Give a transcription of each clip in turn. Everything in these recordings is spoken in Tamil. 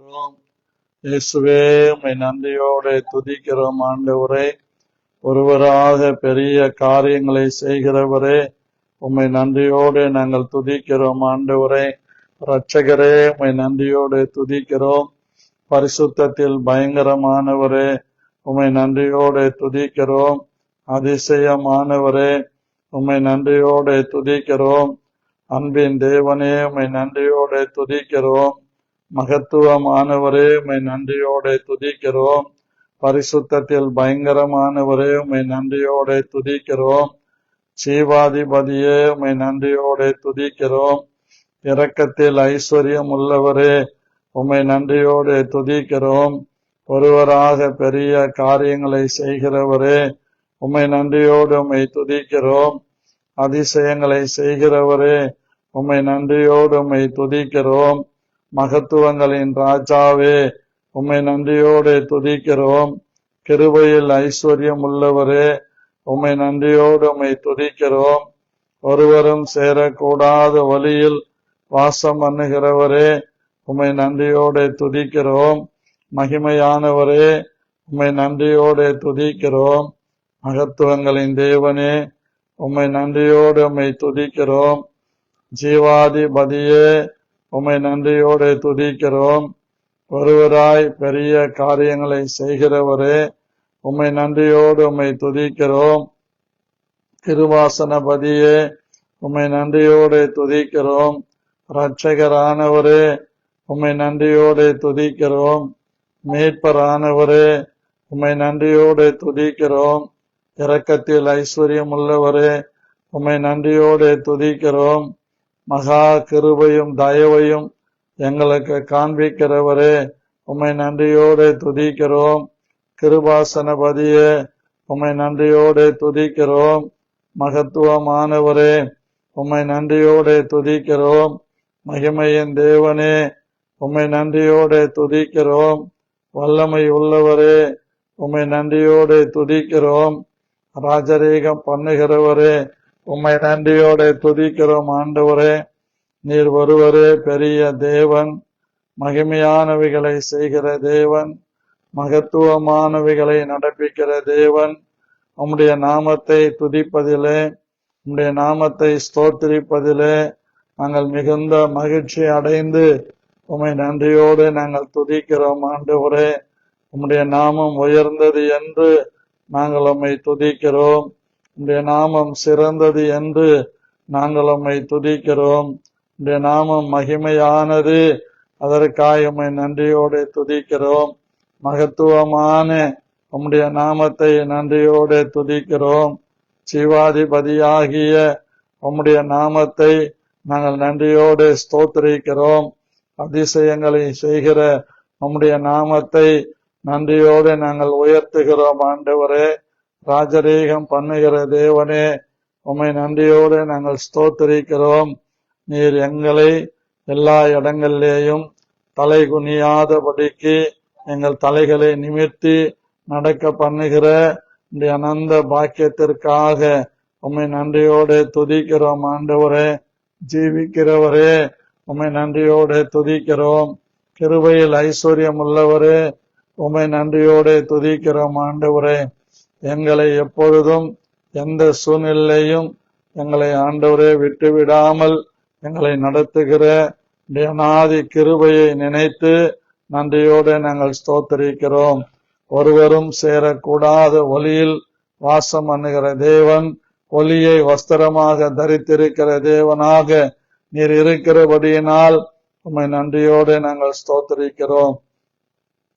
துதிக்கிறோம். இயேசுவே, உம்மை நன்றியோடு துதிக்கிறோம். ஆண்டவரே, ஒருவராக பெரிய காரியங்களை செய்கிறவரே, உம்மை நன்றியோடு நாங்கள் துதிக்கிறோம். ஆண்டவரே, இரட்சகரே, உம்மை நன்றியோடு துதிக்கிறோம். பரிசுத்தத்தில் பயங்கரமானவரே, உம்மை நன்றியோடு துதிக்கிறோம். அதிசயமானவரே, உம்மை நன்றியோடு துதிக்கிறோம். அன்பின் தேவனே, உம்மை நன்றியோடு துதிக்கிறோம். மகத்துவமானவரே, உம்மை நன்றியோடு துதிக்கிறோம். பரிசுத்தத்தில் பயங்கரமானவரே, உம்மை நன்றியோடு துதிக்கிறோம். ஜீவாதிபதியே, உம்மை நன்றியோடு துதிக்கிறோம். இரக்கத்தில் ஐஸ்வர்யம் உள்ளவரே, உம்மை நன்றியோடு துதிக்கிறோம். ஒருவராக பெரிய காரியங்களை செய்கிறவரே, உம்மை நன்றியோடு உம்மை துதிக்கிறோம். அதிசயங்களை செய்கிறவரே, உம்மை நன்றியோடு உம்மை துதிக்கிறோம். மகத்துவங்களின் ராஜாவே, உம்மை நன்றியோடு துதிக்கிறோம். கிருபையில் ஐஸ்வர்யம் உள்ளவரே, உம்மை நன்றியோடு உம்மை துதிக்கிறோம். ஒருவரும் சேரக்கூடாத வழியில் வாசம் பண்ணுகிறவரே, உம்மை நன்றியோடு துதிக்கிறோம். மகிமையானவரே, உம்மை நன்றியோடு துதிக்கிறோம். மகத்துவங்களின் தேவனே, உம்மை நன்றியோடு உம்மை துதிக்கிறோம். ஜீவாதிபதியே, உம்மை நன்றியோடு துதிக்கிறோம். ஒருவராய் பெரிய காரியங்களை செய்கிறவரே, உம்மை நன்றியோடு உம்மை துதிக்கிறோம். கிருபாசனபதியே, உம்மை நன்றியோடு துதிக்கிறோம். இரட்சகரானவரே, உம்மை நன்றியோடு துதிக்கிறோம். மீட்பரானவரே, உம்மை நன்றியோடு துதிக்கிறோம். இரக்கத்தில் ஐஸ்வர்யம் உள்ளவரே, உம்மை நன்றியோடு துதிக்கிறோம். மகா கிருபையும் தயவையும் எங்களுக்கு காண்பிக்கிறவரே, உம்மை நன்றியோடு துதிக்கிறோம். கிருபாசனபதியே, உம்மை நன்றியோடு துதிக்கிறோம். மகத்துவமானவரே, உம்மை நன்றியோடு துதிக்கிறோம். மகிமையின் தேவனே, உம்மை நன்றியோடு துதிக்கிறோம். வல்லமை உள்ளவரே, உம்மை நன்றியோடு துதிக்கிறோம். ராஜரீகம் பண்ணுகிறவரே, உம்மை நன்றியோடு துதிக்கிறோம். ஆண்டவரே, நீர் ஒருவரே பெரிய தேவன், மகிமையானவைகளை செய்கிற தேவன், மகத்துவமானவைகளை நடப்பிக்கிற தேவன். உம்முடைய நாமத்தை துதிப்பதிலே, உம்முடைய நாமத்தை ஸ்தோத்திரிப்பதிலே நாங்கள் மிகுந்த மகிழ்ச்சி அடைந்து உம்மை நன்றியோடு நாங்கள் துதிக்கிறோம். ஆண்டவரே, உம்முடைய நாமம் உயர்ந்தது என்று நாங்கள் உம்மை துதிக்கிறோம். உம்முடைய நாமம் சிறந்தது என்று நாங்கள் உம்மை துதிக்கிறோம். உம்முடைய நாமம் மகிமையானது, அதற்காக உம்மை நன்றியோடு துதிக்கிறோம். மகத்துவமான உம்முடைய நாமத்தை நன்றியோடு துதிக்கிறோம். ஜீவாதிபதியாகிய உம்முடைய நாமத்தை நாங்கள் நன்றியோடு ஸ்தோத்திரிக்கிறோம். அதிசயங்களை செய்கிற உம்முடைய நாமத்தை நன்றியோடு நாங்கள் உயர்த்துகிறோம். ஆண்டவரே, ராஜரீகம் பண்ணுகிற தேவனே, உம்மை நன்றியோடு நாங்கள் ஸ்தோத்திரிக்கிறோம். நீர் எங்களை எல்லா இடங்களிலேயும் தலை குனியாதபடிக்கு எங்கள் தலைகளை நிமிர்த்தி நடக்க பண்ணுகிற இந்த அனந்த பாக்கியத்திற்காக உம்மை நன்றியோடு துதிக்கிறோம். ஆண்டவரே, ஜீவிக்கிறவரே, உம்மை நன்றியோடு துதிக்கிறோம். கிருபையில் ஐஸ்வர்யம் உள்ளவரே, உம்மை நன்றியோடு துதிக்கிறோம். ஆண்டவரே, எங்களை எப்பொழுதும் எந்த சூழ்நிலையும் எங்களை ஆண்டவரே விட்டுவிடாமல் எங்களை நடத்துகிற அநாதி கிருபையை நினைத்து நன்றியோடு நாங்கள் ஸ்தோத்திரிக்கிறோம். ஒருவரும் சேரக்கூடாத ஒளியில் வாசம் பண்ணுகிற தேவன், ஒளியை வஸ்திரமாக தரித்திருக்கிற தேவனாக நீர் இருக்கிறபடியினால் உம்மை நன்றியோடு நாங்கள் ஸ்தோத்திரிக்கிறோம்.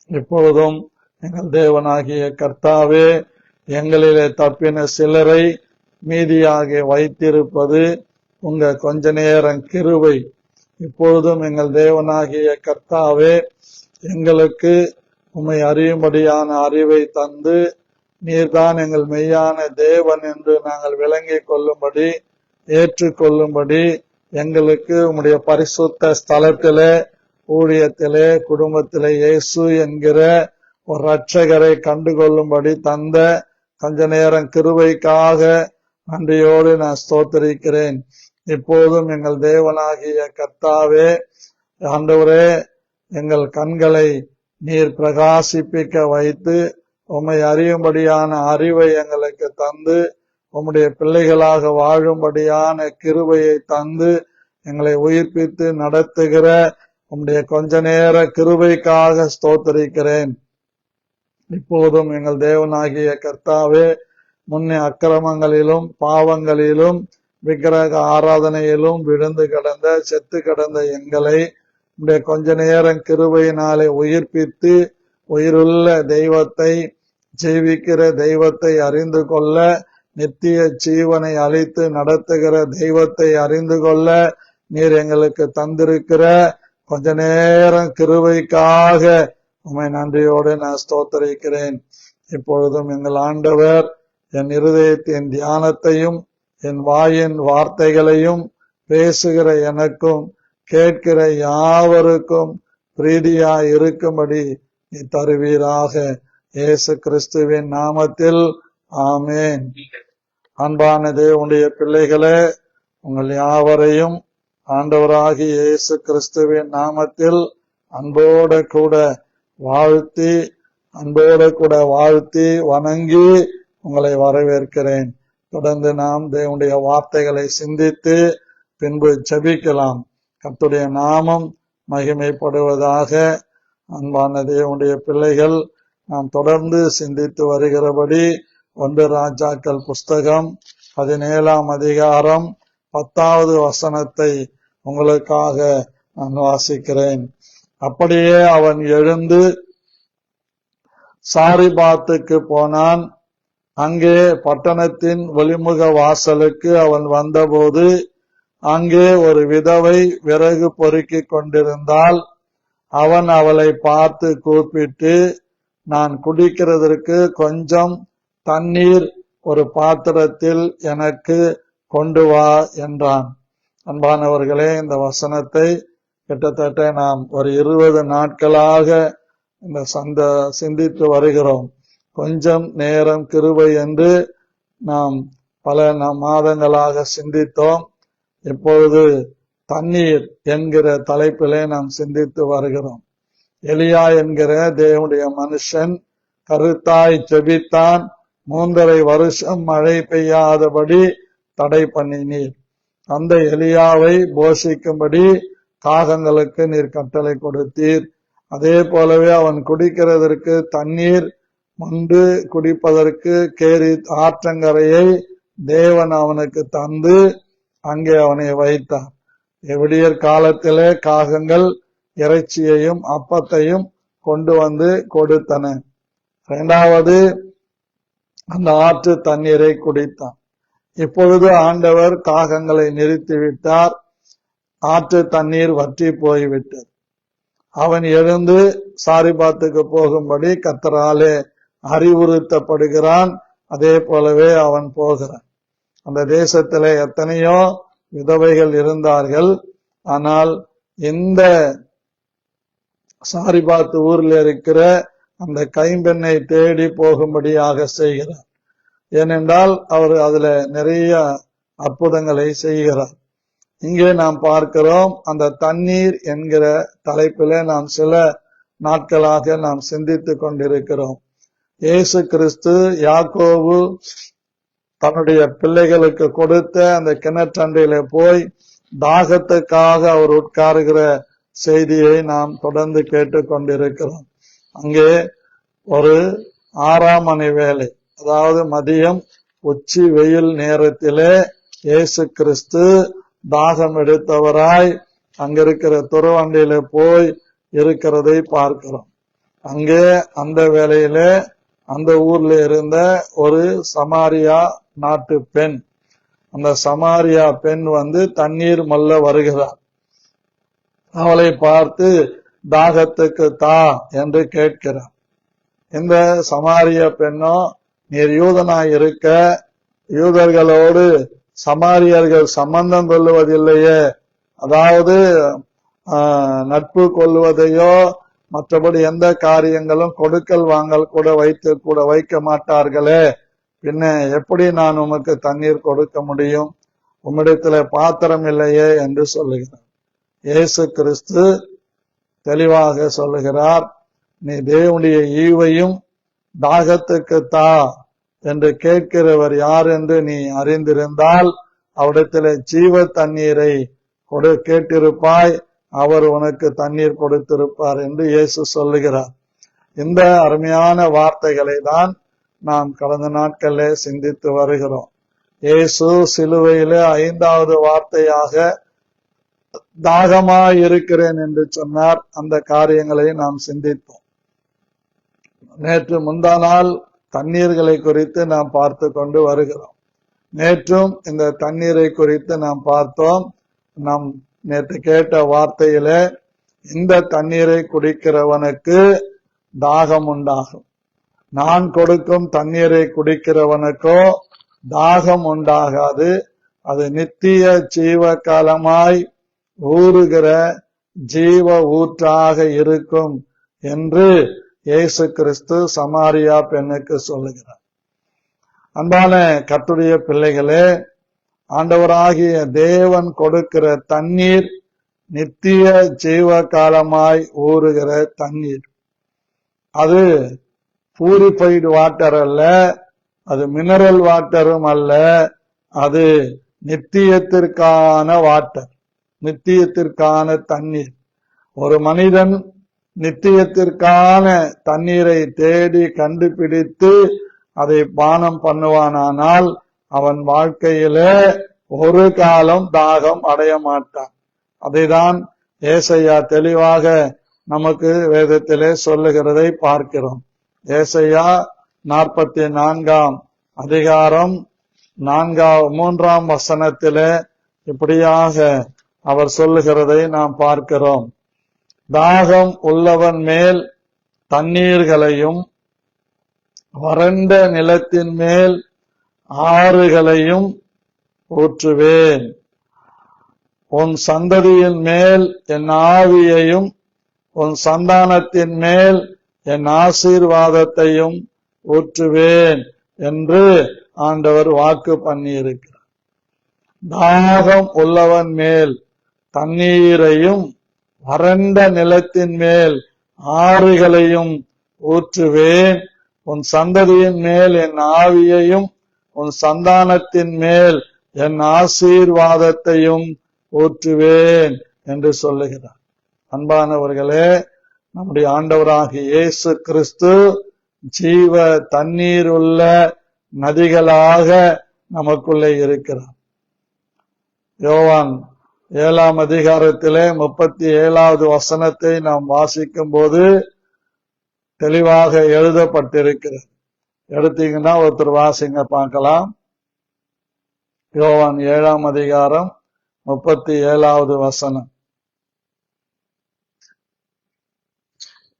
இப்பொழுதும் எங்கள் தேவனாகிய கர்த்தாவே, எங்களிலே தப்பின சிலரை மீதியாக வைத்திருப்பது உங்க கொஞ்ச நேரம் கிருபை. இப்பொழுதும் எங்கள் தேவனாகிய கர்த்தாவே, எங்களுக்கு உம்மை அறியும்படியான அறிவை தந்து நீர்தான் எங்கள் மெய்யான தேவன் என்று நாங்கள் விளங்கிக் கொள்ளும்படி, ஏற்றுக்கொள்ளும்படி எங்களுக்கு உம்முடைய பரிசுத்த ஸ்தலத்திலே, ஊழியத்திலே, குடும்பத்திலே இயேசு என்கிற ஒரு இரட்சகரை கண்டுகொள்ளும்படி தந்த கொஞ்ச நேரம் கிருபைக்காக நன்றியோடு நான் ஸ்தோத்திரிக்கிறேன். இப்போதும் எங்கள் தேவனாகிய கர்த்தாவே, ஆண்டவரே, எங்கள் கண்களை நீர் பிரகாசிப்பிக்க வைத்து உம்மை அறியும்படியான அறிவை எங்களுக்கு தந்து உம்முடைய பிள்ளைகளாக வாழும்படியான கிருபையை தந்து எங்களை உயிர்ப்பித்து நடத்துகிற உம்முடைய கொஞ்ச நேர கிருபைக்காக ஸ்தோத்தரிக்கிறேன். இப்போதும் எங்கள் தேவனாகிய கர்த்தாவே, முன்னே அக்கிரமங்களிலும் பாவங்களிலும் விக்கிரக ஆராதனையிலும் விழுந்து கிடந்த செத்து கிடந்த எங்களை உடைய கொஞ்ச நேரம் கிருபையினாலே உயிர்ப்பித்து உயிருள்ள தெய்வத்தை, ஜீவிக்கிற தெய்வத்தை அறிந்து கொள்ள, நித்திய ஜீவனை அளித்து நடத்துகிற தெய்வத்தை அறிந்து கொள்ள நீர் எங்களுக்கு தந்திருக்கிற கொஞ்ச நேரம் கிருபைக்காக உம்மை நன்றியோடு நான் ஸ்தோத்தரிக்கிறேன். இப்பொழுதும் எங்கள் ஆண்டவர் என் இருதயத்தின் தியானத்தையும் என் வாயின் வார்த்தைகளையும் பேசுகிற எனக்கும் கேட்கிற யாவருக்கும் பிரீதியாய் இருக்கும்படி நீ தருவீராக. இயேசு கிறிஸ்துவின் நாமத்தில் ஆமேன். அன்பான தேவனுடைய பிள்ளைகளே, உங்கள் யாவரையும் ஆண்டவராகிய இயேசு கிறிஸ்துவின் நாமத்தில் அன்போடு கூட வாழ்த்தி வணங்கி உங்களை வரவேற்கிறேன். தொடர்ந்து நாம் தேவனுடைய வார்த்தைகளை சிந்தித்து பின்பு ஜெபிக்கலாம். கர்த்தருடைய நாமம் மகிமைப்படுவதாக. அன்பான தேவனுடைய பிள்ளைகள், நாம் தொடர்ந்து சிந்தித்து வருகிறபடி 1 ராஜாக்கள் புஸ்தகம் 17ஆம் அதிகாரம் 10வது வசனத்தை உங்களுக்காக நான் வாசிக்கிறேன். அப்படியே அவன் எழுந்து சாரிபாத்துக்கு போனான். அங்கே பட்டணத்தின் வெளிமுக வாசலுக்கு அவன் வந்தபோது அங்கே ஒரு விதவை விறகு பொறுக்கிக் கொண்டிருந்தாள். அவன் அவளை பார்த்து கூப்பிட்டு, நான் குடிக்கிறதற்கு கொஞ்சம் தண்ணீர் ஒரு பாத்திரத்தில் எனக்கு கொண்டு வா என்றான். அன்பானவர்களே, இந்த வசனத்தை கிட்டத்தட்ட நாம் ஒரு 20 நாட்களாக இந்த சிந்தித்து வருகிறோம். கொஞ்சம் நேரம் கிருபை என்று நாம் பல மாதங்களாக சிந்தித்தோம். இப்பொழுது தண்ணீர் என்கிற தலைப்பிலே நாம் சிந்தித்து வருகிறோம். எலியா என்கிற தேவனுடைய மனுஷன் கருத்தாய் ஜெபித்தான். 3.5 வருஷம் மழை பெய்யாதபடி தடை பண்ணினீர். அந்த எலியாவை போஷிக்கும்படி காகங்களுக்கு நீர் கட்டளை கொடுத்தீர். அதே போலவே அவன் குடிக்கிறதற்கு தண்ணீர் மொண்டு குடிப்பதற்கு கேரி ஆற்றங்கரையை தேவன் அவனுக்கு தந்து அங்கே அவனை வைத்தார். விடியற் காலத்திலே காகங்கள் இறைச்சியையும் அப்பத்தையும் கொண்டு வந்து கொடுத்தன. 2வது அந்த ஆற்று தண்ணீரை குடித்தான். இப்பொழுது ஆண்டவர் காகங்களை நிறுத்திவிட்டார். ஆற்று தண்ணீர் வற்றி போய்விட்டது. அவன் எழுந்து சாரிபாத்துக்கு போகும்படி கர்த்தராலே அறிவுறுத்தப்படுகிறான். அதே போலவே அவன் போகிறான். அந்த தேசத்திலே எத்தனையோ விதவைகள் இருந்தார்கள். ஆனால் இந்த சாரிபாத்து ஊரில் இருக்கிற அந்த கைம்பெண்ணை தேடி போகும்படியாக செய்கிறார். ஏனென்றால் அவர் அதுல நிறைய அற்புதங்களை செய்கிறார். இங்கே நாம் பார்க்கிறோம், அந்த தண்ணீர் என்கிற தலைப்பிலே நாம் சில நாட்களாக நாம் சிந்தித்து கொண்டிருக்கிறோம். இயேசு கிறிஸ்து யாக்கோபு தன்னுடைய பிள்ளைகளுக்கு கொடுத்த அந்த கிணற்றண்டையில போய் தாகத்துக்காக அவர் உட்காருகிற செய்தியை நாம் தொடர்ந்து கேட்டுக்கொண்டிருக்கிறோம். அங்கே ஒரு 6ஆம் மணி வேளை, அதாவது மதியம் உச்சி வெயில் நேரத்திலே இயேசு கிறிஸ்து தாகம் எடுத்தவராய் அங்கிருக்கிற துறவண்டியில போய் இருக்கிறதை பார்க்கிறோம். அங்கே அந்த வேளையிலே அந்த ஊர்ல இருந்த ஒரு சமாரியா நாட்டு பெண், அந்த சமாரியா பெண் தண்ணீர் மல்ல வருகிறார். அவளை பார்த்து தாகத்துக்கு தா என்று கேட்கிறார். இந்த சமாரிய பெண்ணோ, நீர் யூதனாய் இருக்க யூதர்களோடு சமாரியர்கள் சம்பந்தம் கொள்ளுவதில்லையே, அதாவது நட்பு கொள்வதையோ மற்றபடி எந்த காரியங்களும் கொடுக்கல் வாங்கல் கூட வைக்க மாட்டார்களே, பின்ன எப்படி நான் உமக்கு தண்ணீர் கொடுக்க முடியும்? உம்மிடத்துல பாத்திரம் இல்லையே என்று சொல்லுகிறார். இயேசு கிறிஸ்து தெளிவாக சொல்லுகிறார். நீ தேவனுடைய ஈவையும் தாகத்துக்கு தா என்று கேட்கிறவர் யார் என்று நீ அறிந்திருந்தால் அவரிடத்திலே ஜீவ தண்ணீரை கேட்டிருப்பாய், அவர் உனக்கு தண்ணீர் கொடுத்திருப்பார் என்று இயேசு சொல்லுகிறார். இந்த அருமையான வார்த்தைகளை தான் நாம் கடந்த நாட்களிலே சிந்தித்து வருகிறோம். இயேசு சிலுவையிலே 5வது வார்த்தையாக தாகமாய் இருக்கிறேன் என்று சொன்னார். அந்த காரியங்களை நாம் சிந்தித்தோம். நேற்று முந்தா நாள் தண்ணீர்களை குறித்து நாம் பார்த்து கொண்டு வருகிறோம். நேற்றும் இந்த தண்ணீரை குறித்து நாம் பார்த்தோம். நாம் நேற்று கேட்ட வார்த்தையில இந்த தண்ணீரை குடிக்கிறவனுக்கு தாகம் உண்டாகும், நான் கொடுக்கும் தண்ணீரை குடிக்கிறவனுக்கோ தாகம் உண்டாகாது, அது நித்திய ஜீவ காலமாய் ஊறுகிற ஜீவ ஊற்றாக இருக்கும் என்று இயேசு கிறிஸ்து சமாரியா பெண்ணுக்கு சொல்லுகிறார். அன்பான கர்த்தருடைய பிள்ளைகளே, ஆண்டவராகிய தேவன் கொடுக்கிற தண்ணீர் நித்திய ஜீவ காலமாய் ஊறுகிற தண்ணீர். அது பூரிஃபைடு வாட்டர் அல்ல, அது மினரல் வாட்டரும் அல்ல, அது நித்தியத்திற்கான வாட்டர், நித்தியத்திற்கான தண்ணீர். ஒரு மனிதன் நித்தியத்திற்கான தண்ணீரை தேடி கண்டுபிடித்து அதை பானம் பண்ணுவானானால் அவன் வாழ்க்கையிலே ஒரு காலம் தாகம் அடைய மாட்டான். அதைதான் ஏசாயா தெளிவாக நமக்கு வேதத்திலே சொல்லுகிறதை பார்க்கிறோம். ஏசாயா 44ஆம் அதிகாரம் 3ஆம் வசனத்திலே இப்படியாக அவர் சொல்லுகிறதை நாம் பார்க்கிறோம். தாகம் உள்ளவன் மேல் தண்ணீர்களையும் வறண்ட நிலத்தின் மேல் ஆறுகளையும் ஊற்றுவேன், உன் சந்ததியின் மேல் என் ஆவியையும் உன் சந்தானத்தின் மேல் என் ஆசீர்வாதத்தையும் ஊற்றுவேன் என்று ஆண்டவர் வாக்கு பண்ணியிருக்கிறார். தாகம் உள்ளவன் மேல் தண்ணீரையும் வறண்ட நிலத்தின் மேல் ஆறுகளையும் ஊற்றுவேன், உன் சந்ததியின் மேல் என் ஆவியையும் உன் சந்தானத்தின் மேல் என் ஆசீர்வாதத்தையும் ஊற்றுவேன் என்று சொல்லுகிறார். அன்பானவர்களே, நம்முடைய ஆண்டவராகிய இயேசு கிறிஸ்து ஜீவ தண்ணீர் உள்ள நதிகளாக நமக்குள்ளே இருக்கிறார். யோவான் 7ஆம் அதிகாரத்திலே 37வது வசனத்தை நாம் வாசிக்கும் போது தெளிவாக எழுதப்பட்டிருக்கிறது. எடுத்தீங்கன்னா ஒருத்தர் வாசிங்க பார்க்கலாம். யோவான் 7ஆம் அதிகாரம் 37வது வசனம்.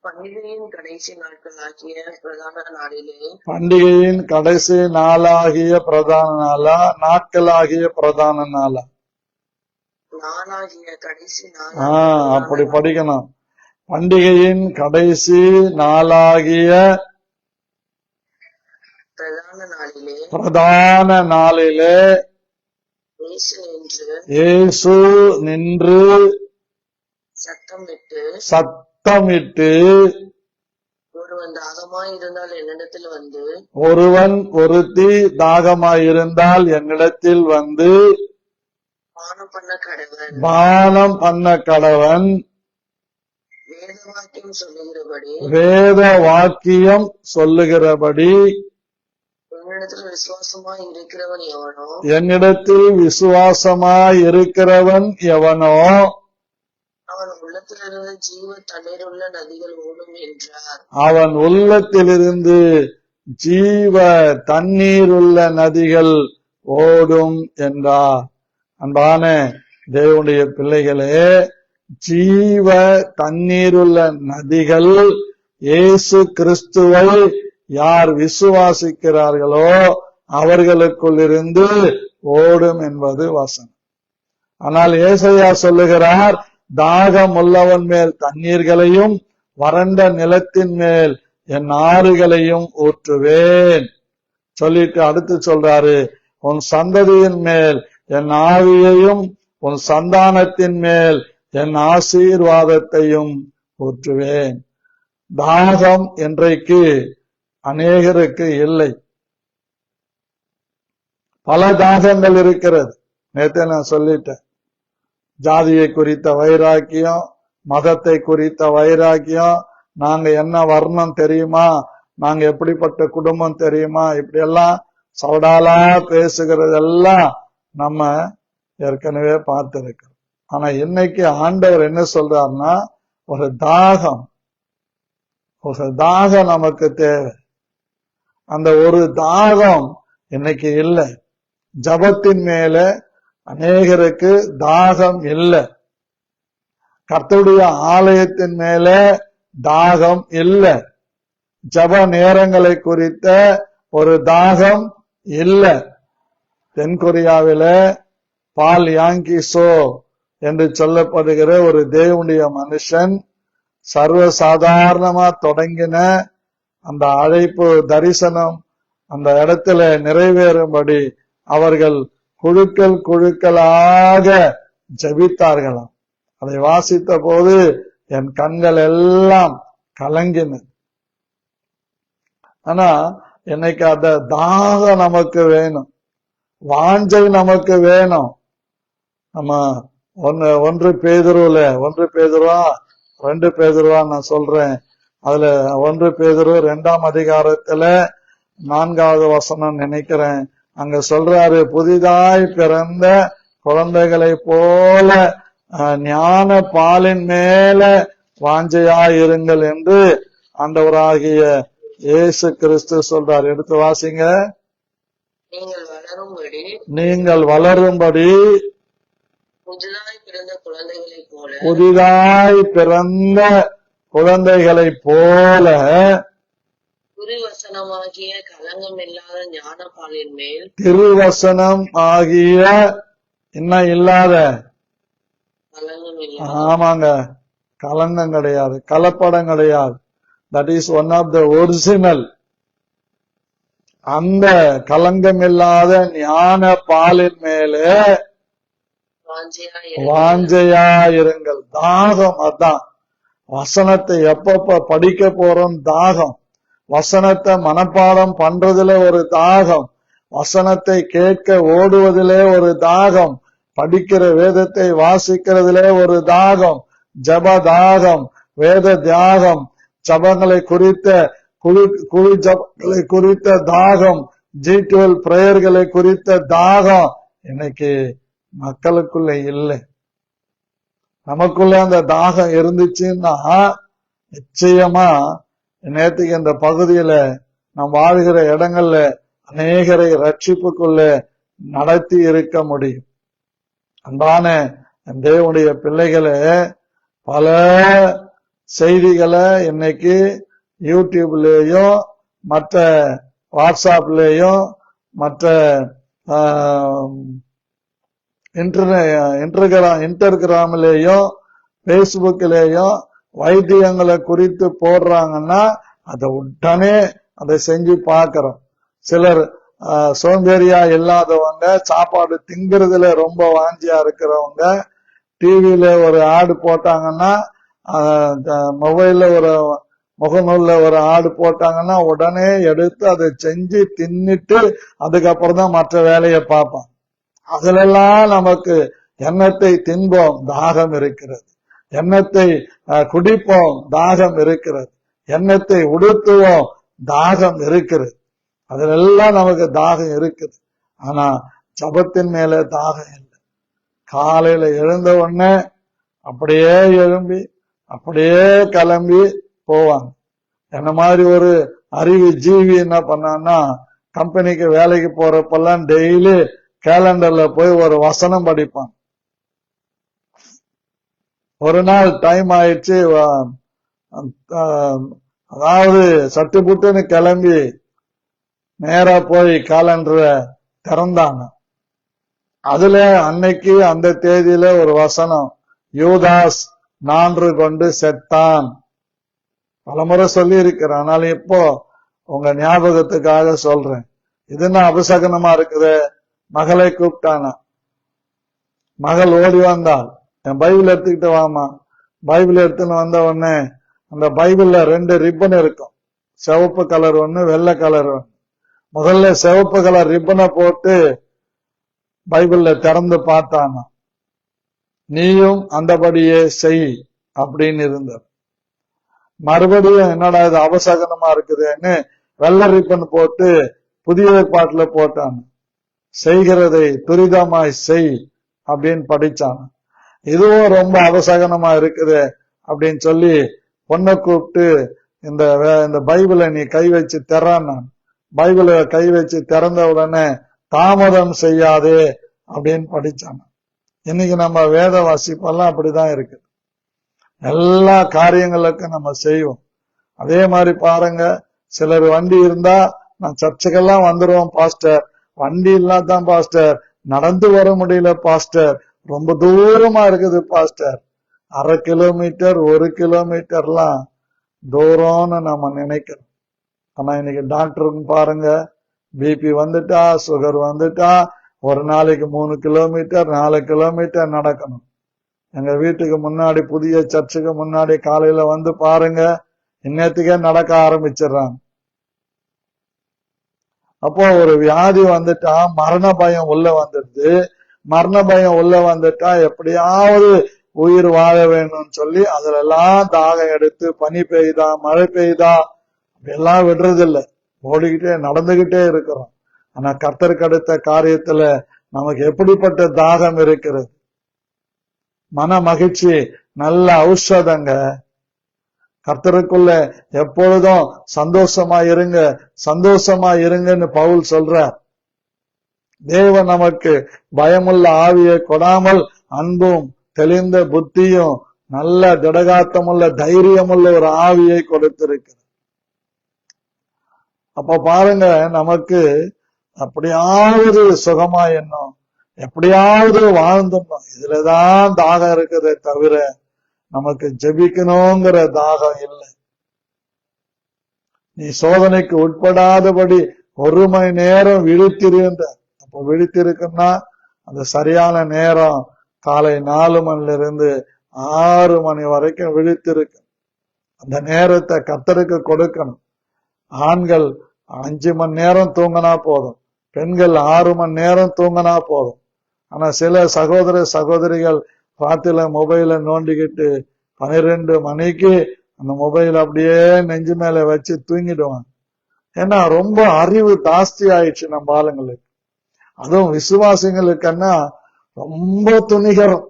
பண்டிகையின் கடைசி நாட்களாகிய பிரதான நாளிலே, பண்டிகையின் கடைசி நாளாகிய பிரதான நாளா, நாட்களாகிய பிரதான நாளா, நாளாகிய கடைசி நாள், அப்படி படிக்கணும். பண்டிகையின் கடைசி நாளாகிய பிரதான நாளிலே இயேசு நின்று சத்தமிட்டு ஒருவன் தாகமாயிருந்தால் என்னிடத்தில் வந்து, ஒருவன் ஒருத்தி தாகமாயிருந்தால் என்னிடத்தில் வந்து பானம் பண்ண கடவன், வேத வாக்கியம் சொல்லுகிறபடி என்னிடத்தில் விசுவாசமாய் இருக்கிறவன் எவனோ அவன் உள்ளத்திலிருந்து ஜீவ தண்ணீர் உள்ள நதிகள் ஓடும் என்றார். அவன் உள்ளத்திலிருந்து ஜீவ தண்ணீர் உள்ள நதிகள் ஓடும் என்றார். அன்பான தேவனுடைய பிள்ளைகளே, ஜீவ தண்ணீருள்ள நதிகள் இயேசு கிறிஸ்துவை யார் விசுவாசிக்கிறார்களோ அவர்களுக்குள் இருந்து ஓடும் என்பது வசனம். ஆனால் ஏசாயா சொல்லுகிறார், தாகம் உள்ளவன் மேல் தண்ணீர்களையும் வறண்ட நிலத்தின் மேல் என் ஆறுகளையும் ஊற்றுவேன் சொல்லிட்டு அடுத்து சொல்றாரு, உன் சந்ததியின் மேல் என் ஆவியையும் உன் சந்தானத்தின் மேல் என் ஆசீர்வாதத்தையும் ஊற்றுவேன். தாகம் இன்றைக்கு அநேகருக்கு இல்லை. பல தாகங்கள் இருக்கிறது. நேத்தே நான் சொல்லிட்டேன். ஜாதியை குறித்த வைராக்கியம், மதத்தை குறித்த வைராக்கியம், நாங்க என்ன வர்ணம் தெரியுமா, நாங்க எப்படிப்பட்ட குடும்பம் தெரியுமா, இப்படி எல்லாம் சவடாலா பேசுகிறதெல்லாம் நம்ம ஏற்கனவே பார்த்திருக்கிறோம். ஆனா இன்னைக்கு ஆண்டவர் என்ன சொல்றாருன்னா, ஒரு தாகம் நமக்கு தேவை. அந்த ஒரு தாகம் இன்னைக்கு இல்லை. ஜபத்தின் மேல அநேகருக்கு தாகம் இல்லை. கர்த்தருடைய ஆலயத்தின் மேல தாகம் இல்லை. ஜப நேரங்களை குறித்த ஒரு தாகம் இல்லை. தென்கொரியாவில பால் யாங்கிசோ என்று சொல்லப்படுகிற ஒரு தேவனுடைய மனுஷன் சர்வசாதாரணமா தொடங்கின அந்த அழைப்பு தரிசனம் அந்த இடத்துல நிறைவேறும்படி அவர்கள் குழுக்களாக ஜபித்தார்களாம். அதை வாசித்த போது என் கண்கள் எல்லாம் கலங்கின. ஆனா இன்னைக்கு அந்த தாகம் நமக்கு வேணும், வாஞ்சை நமக்கு வேணும். நம்ம ஒன்று பேதுருல 2 பேதுருவா நான் சொல்றேன். அதுல 1 பேதுரு 2ஆம் அதிகாரத்துல 4வது வசனம் நினைக்கிறேன். அங்க சொல்றாரு, புதிதாய் பிறந்த குழந்தைகளை போல ஞான பாலின் மேல வாஞ்சையாயிருங்கள் என்று ஆண்டவராகிய இயேசு கிறிஸ்து சொல்றார். எடுத்து வாசிங்க. நீங்கள் வளரும்படி புதிதாய் பிறந்த குழந்தைகளைப் போல திருவசனமாகிய களங்கம் இல்லாத ஞான பாலின் மேல், திருவசனம் ஆகிய இன்னும் இல்லாத, ஆமாங்க, கலங்கம் கிடையாது, கலப்படம் கிடையாது. That is one of the original. அந்த கலங்கம் இல்லாத ஞான பாலின் மேலே வாஞ்சையாயிருங்கள். தாகம். அதான் வசனத்தை எப்பப்ப படிக்க போறோம், தாகம். வசனத்தை மனப்பாடம் பண்றதுல ஒரு தாகம், வசனத்தை கேட்க ஓடுவதிலே ஒரு தாகம், படிக்கிற வேதத்தை வாசிக்கிறதுலே ஒரு தாகம், ஜப தாகம், வேத தியாகம், ஜபங்களை குறித்த குழு ஜபங்களை குறித்த தாகம், G12 பிரேயர்களை குறித்த தாகம் இன்னைக்கு மக்களுக்குள்ள இல்லை. நமக்குள்ள அந்த தாகம் இருந்துச்சுன்னா நிச்சயமா நேற்றுக்கு இந்த பகுதியில நாம் வாழ்கிற இடங்கள்ல அநேகரை ரட்சிப்புக்குள்ள நடத்தி இருக்க முடியும். அன்பான தேவனுடைய பிள்ளைகளை, பல செய்திகளை இன்னைக்கு யூடியூப்லயும் மற்ற வாட்ஸ்அப்லயும் மற்ற இன்டர்கிராம்லயும் பேஸ்புக்லயும் வைத்தியங்களை குறித்து போடுறாங்கன்னா அதை உடனே அதை செஞ்சு பார்க்கிறோம். சிலர் சோம்பேறியா இல்லாதவங்க, சாப்பாடு திங்கிறதுல ரொம்ப வாஞ்சியா இருக்கிறவங்க, டிவியில ஒரு ஆடு போட்டாங்கன்னா, மொபைல்ல ஒரு முகநூல்ல ஒரு ஆடு போட்டாங்கன்னா உடனே எடுத்து அதை செஞ்சு தின்னுட்டு அதுக்கப்புறம் தான் மற்ற வேலையை பார்ப்பான். அதிலெல்லாம் நமக்கு எண்ணத்தை தின்போம், தாகம் இருக்கிறது. எண்ணத்தை குடிப்போம், தாகம் இருக்கிறது. எண்ணத்தை உடுத்துவோம், தாகம் இருக்கிறது. அதிலெல்லாம் நமக்கு தாகம் இருக்குது. ஆனா ஜபத்தின் மேல தாகம் இல்லை. காலையில எழுந்த உடனே அப்படியே எழும்பி அப்படியே கிளம்பி போவாங்க. என்ன மாதிரி ஒரு அறிவு ஜீவி என்ன பண்ணான்னா, கம்பெனிக்கு வேலைக்கு போறப்பெல்லாம் டெய்லி கேலண்டர்ல போய் ஒரு வசனம் படிப்பான். ஒரு நாள் டைம் ஆயிடுச்சு, அதாவது சட்டு புட்டுன்னு கிளம்பி நேரா போய் கேலண்டரை திறந்தாங்க. அதுல அன்னைக்கு அந்த தேதியில ஒரு வசனம், யூதாஸ் 4 கொண்டு செத்தான். பலமுறை சொல்லி இருக்கிறேன், ஆனாலும் இப்போ உங்க ஞாபகத்துக்காக சொல்றேன். இதுன்னா அபசகனமா இருக்குது. மகளை கூப்பிட்டானா, மகள் ஓடி வந்தாள், என் பைபிள் எடுத்துக்கிட்டு வாமா, பைபிள் எடுத்துன்னு வந்த உடனே அந்த பைபிள்ல 2 ரிப்பன் இருக்கும். சிவப்பு கலர் ஒண்ணு, வெள்ளை கலர் ஒண்ணு. முதல்ல சிவப்பு கலர் ரிப்பனை போட்டு பைபிள்ல திறந்து பார்த்தானா, நீயும் அந்தபடியே செய் அப்படின்னு இருந்தார். மறுபடியும் என்னடா இது அவசகனமா இருக்குதுன்னு வெள்ளை ரிப்பன் போட்டு புதிய ஏற்பாட்டுல போட்டான். செய்கிறதை துரிதமாய் செய் அப்படின்னு படிச்சான். இதுவும் ரொம்ப அவசகனமா இருக்குது அப்படின்னு சொல்லி பொண்ணை கூப்பிட்டு இந்த பைபிளை நீ கை வச்சு திறன். பைபிளை கை வச்சு திறந்த உடனே தாமதம் செய்யாதே அப்படின்னு படிச்சான். இன்னைக்கு நம்ம வேத வாசிப்பெல்லாம் அப்படிதான் இருக்கு. எல்லா காரியங்களுக்கும் நம்ம செய்வோம். அதே மாதிரி பாருங்க, சிலர் வண்டி இருந்தா நான் சர்ச்சுக்கெல்லாம் வந்துருவோம் பாஸ்டர், வண்டி இல்லாதான் பாஸ்டர், நடந்து வர முடியல பாஸ்டர், ரொம்ப தூரமா இருக்குது பாஸ்டர். 1/2 கிலோமீட்டர் 1 கிலோமீட்டர்லாம் தூரம்னு நம்ம நினைக்கிறோம். ஆனா இன்னைக்கு டாக்டருக்கு பாருங்க, பிபி வந்துட்டா, சுகர் வந்துட்டா, ஒரு நாளைக்கு 3 கிலோமீட்டர் 4 கிலோமீட்டர் நடக்கணும். எங்க வீட்டுக்கு முன்னாடி புதிய சர்ச்சுக்கு முன்னாடி காலையில வந்து பாருங்க, இன்னத்துக்கே நடக்க ஆரம்பிச்சிடுறாங்க. அப்போ ஒரு வியாதி வந்துட்டா மரண பயம் உள்ள வந்துடுது. மரண பயம் உள்ள வந்துட்டா எப்படியாவது உயிர் வாழ வேணும்னு சொல்லி அதுல எல்லாம் தாகம் எடுத்து பனி பெய்தா மழை பெய்தா எல்லாம் விடுறது இல்லை, ஓடிக்கிட்டே நடந்துகிட்டே இருக்கிறோம். ஆனா கர்த்தருக்கு அடுத்த காரியத்துல நமக்கு எப்படிப்பட்ட தாகம் இருக்கிறது. மன மகிழ்ச்சி நல்ல ஔஷதங்க. கர்த்தருக்குள்ள எப்பொழுதும் சந்தோஷமா இருங்க, சந்தோஷமா இருங்கன்னு பவுல் சொல்றார். தேவன் நமக்கு பயமுள்ள ஆவியை கொடாமல் அன்பும் தெளிந்த புத்தியும் நல்ல திடகாத்தமுள்ள தைரியமுள்ள ஒரு ஆவியை கொடுத்திருக்கிறார். அப்ப பாருங்க, நமக்கு அப்படியாவது சுகமா எண்ணம், எப்படியாவது வாழ்ந்துடணும், இதுலதான் தாகம் இருக்குதே தவிர நமக்கு ஜெபிக்கணுங்கிற தாகம் இல்லை. நீ சோதனைக்கு உட்படாதபடி 1 மணி நேரம் விழித்திருந்த, அப்ப விழித்திருக்குன்னா அந்த சரியான நேரம் காலை 4 மணில இருந்து 6 மணி வரைக்கும் விழித்திருக்கு. அந்த நேரத்தை கர்த்தருக்கு கொடுக்கணும். ஆண்கள் 5 மணி நேரம் தூங்கினா போதும், பெண்கள் 6 மணி நேரம் தூங்கினா போதும். ஆனா சில சகோதர சகோதரிகள் ராத்திரில மொபைல நோண்டிக்கிட்டு 12 மணிக்கு அந்த மொபைல் அப்படியே நெஞ்சு மேல வச்சு தூங்கிடுவாங்க. ஏன்னா ரொம்ப அறிவு ஜாஸ்தி ஆயிடுச்சு நம்ம ஆளுங்களுக்கு. அதுவும் விசுவாசிகளுக்குன்னா ரொம்ப துணிகரம்,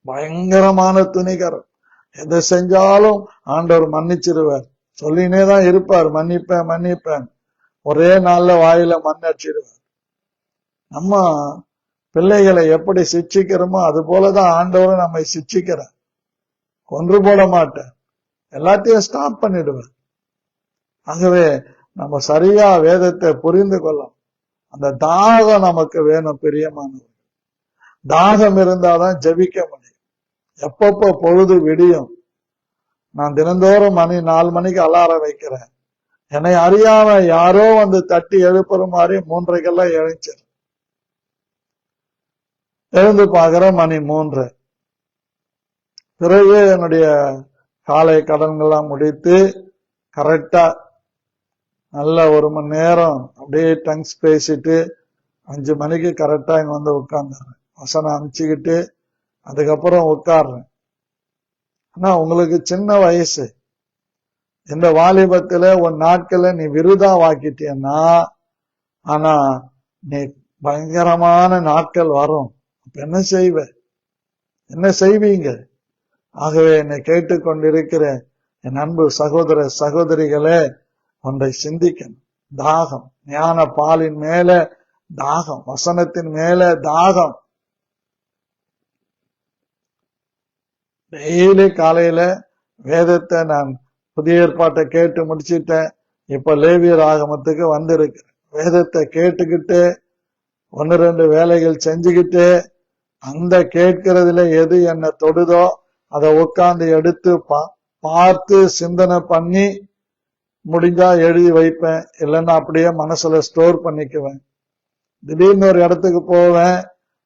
பயங்கரமான துணிகரம். எதை செஞ்சாலும் ஆண்டவர் மன்னிச்சிருவார், சொல்லினே தான் இருப்பார், மன்னிப்பேன் மன்னிப்பேன். ஒரே நாள்ல வாயில மன்னடிச்சிடுவார். நம்ம பிள்ளைகளை எப்படி சிட்சிக்கிறோமோ அது போலதான் ஆண்டவரும் நம்மை சிட்சிக்கிறார். கொன்று போட மாட்டேன், எல்லாத்தையும் ஸ்டாப் பண்ணிடுவேன். ஆகவே நம்ம சரியா வேதத்தை புரிந்து கொள்ளலாம். அந்த தாகம் நமக்கு வேணும் பிரியமானவர். தாகம் இருந்தாதான் ஜெபிக்க முடியும். எப்பப்போ பொழுது விடியும். நான் தினந்தோறும் 4 மணிக்கு அலாரம் வைக்கிறேன். என்னை அறியாம யாரோ வந்து தட்டி எழுப்புற மாதிரி 3:30 எழுந்துச்சு. எழுந்து பாக்குற மணி 3. பிறகு என்னுடைய காலை கடன்கள்லாம் முடித்து கரெக்டா நல்ல 1 மணி நேரம் அப்படியே டங்ஸ் பேசிட்டு 5 மணிக்கு கரெக்டா இங்க வந்து உட்கார்ந்துடுறேன். வசனம் அனுப்பிச்சுக்கிட்டு அதுக்கப்புறம் உட்கார்றேன். ஆனா உங்களுக்கு சின்ன வயசு, இந்த வாலிபத்துல ஒரு நாட்களை நீ விருதா வாக்கிட்டேன்னா, ஆனா நீ பயங்கரமான நாட்கள் வரும். அப்ப என்ன செய்வ, என்ன செய்வீங்க? ஆகவே என்னை கேட்டுக்கொண்டிருக்கிற என் அன்பு சகோதர சகோதரிகளே, ஒன்றை சிந்திக்கணும். தாகம், ஞான பாலின் மேல தாகம், வசனத்தின் மேல தாகம். டெய்லி காலையில வேதத்தை நான் புதிய ஏற்பாட்டை கேட்டு முடிச்சிட்டேன். இப்ப லேவியர் ஆகமத்துக்கு வந்திருக்கிறேன். வேதத்தை கேட்டுக்கிட்டு 1-2 வேலைகள் செஞ்சுக்கிட்டு அந்த கேட்கிறதுல எது என்ன தொடுதோ அதை உட்கார்ந்து எடுத்து பார்த்து சிந்தனை பண்ணி முடிஞ்சா எழுதி வைப்பேன், இல்லைன்னா அப்படியே மனசுல ஸ்டோர் பண்ணிக்குவேன். திடீர்னு ஒரு இடத்துக்கு போவேன்,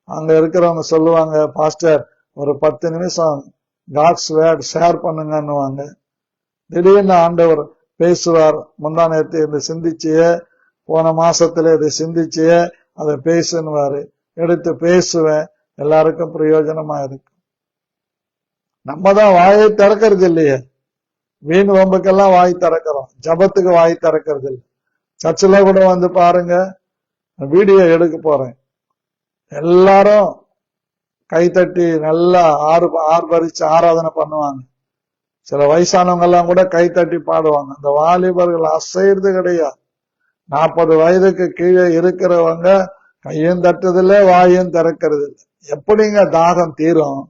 அங்க இருக்கிறவங்க சொல்லுவாங்க, பாஸ்டர் ஒரு 10 நிமிஷம் காட்ஸ் வேர்ட் ஷேர் பண்ணுங்கன்னுவாங்க. திடீர்னு ஆண்டவர் பேசுவார். முந்தா நேரத்தை இதை சிந்திச்சியே, போன மாசத்துல இதை சிந்திச்சியே, அதை பேசுன்னுவாரு. எடுத்து பேசுவேன். எல்லாருக்கும் பிரயோஜனமா இருக்கும். நம்ம தான் வாயை திறக்கிறது இல்லையே. வீண் வம்புக்கெல்லாம் வாய் திறக்கிறோம், ஜபத்துக்கு வாய் திறக்கிறது இல்லை. சர்ச்சில் கூட வந்து பாருங்க, வீடியோ எடுக்க போறேன், எல்லாரும் கைத்தட்டி நல்லா ஆர்ப்பரிச்சு ஆராதனை பண்ணுவாங்க. சில வயசானவங்க எல்லாம் கூட கைத்தட்டி பாடுவாங்க. அந்த வாலிபர்கள் அசைறது கிடையாது. 40 வயதுக்கு கீழே இருக்கிறவங்க கையும் தட்டுதில்லை, வாயும் திறக்கிறது இல்லை. எப்படிங்க தாகம் தீரும்?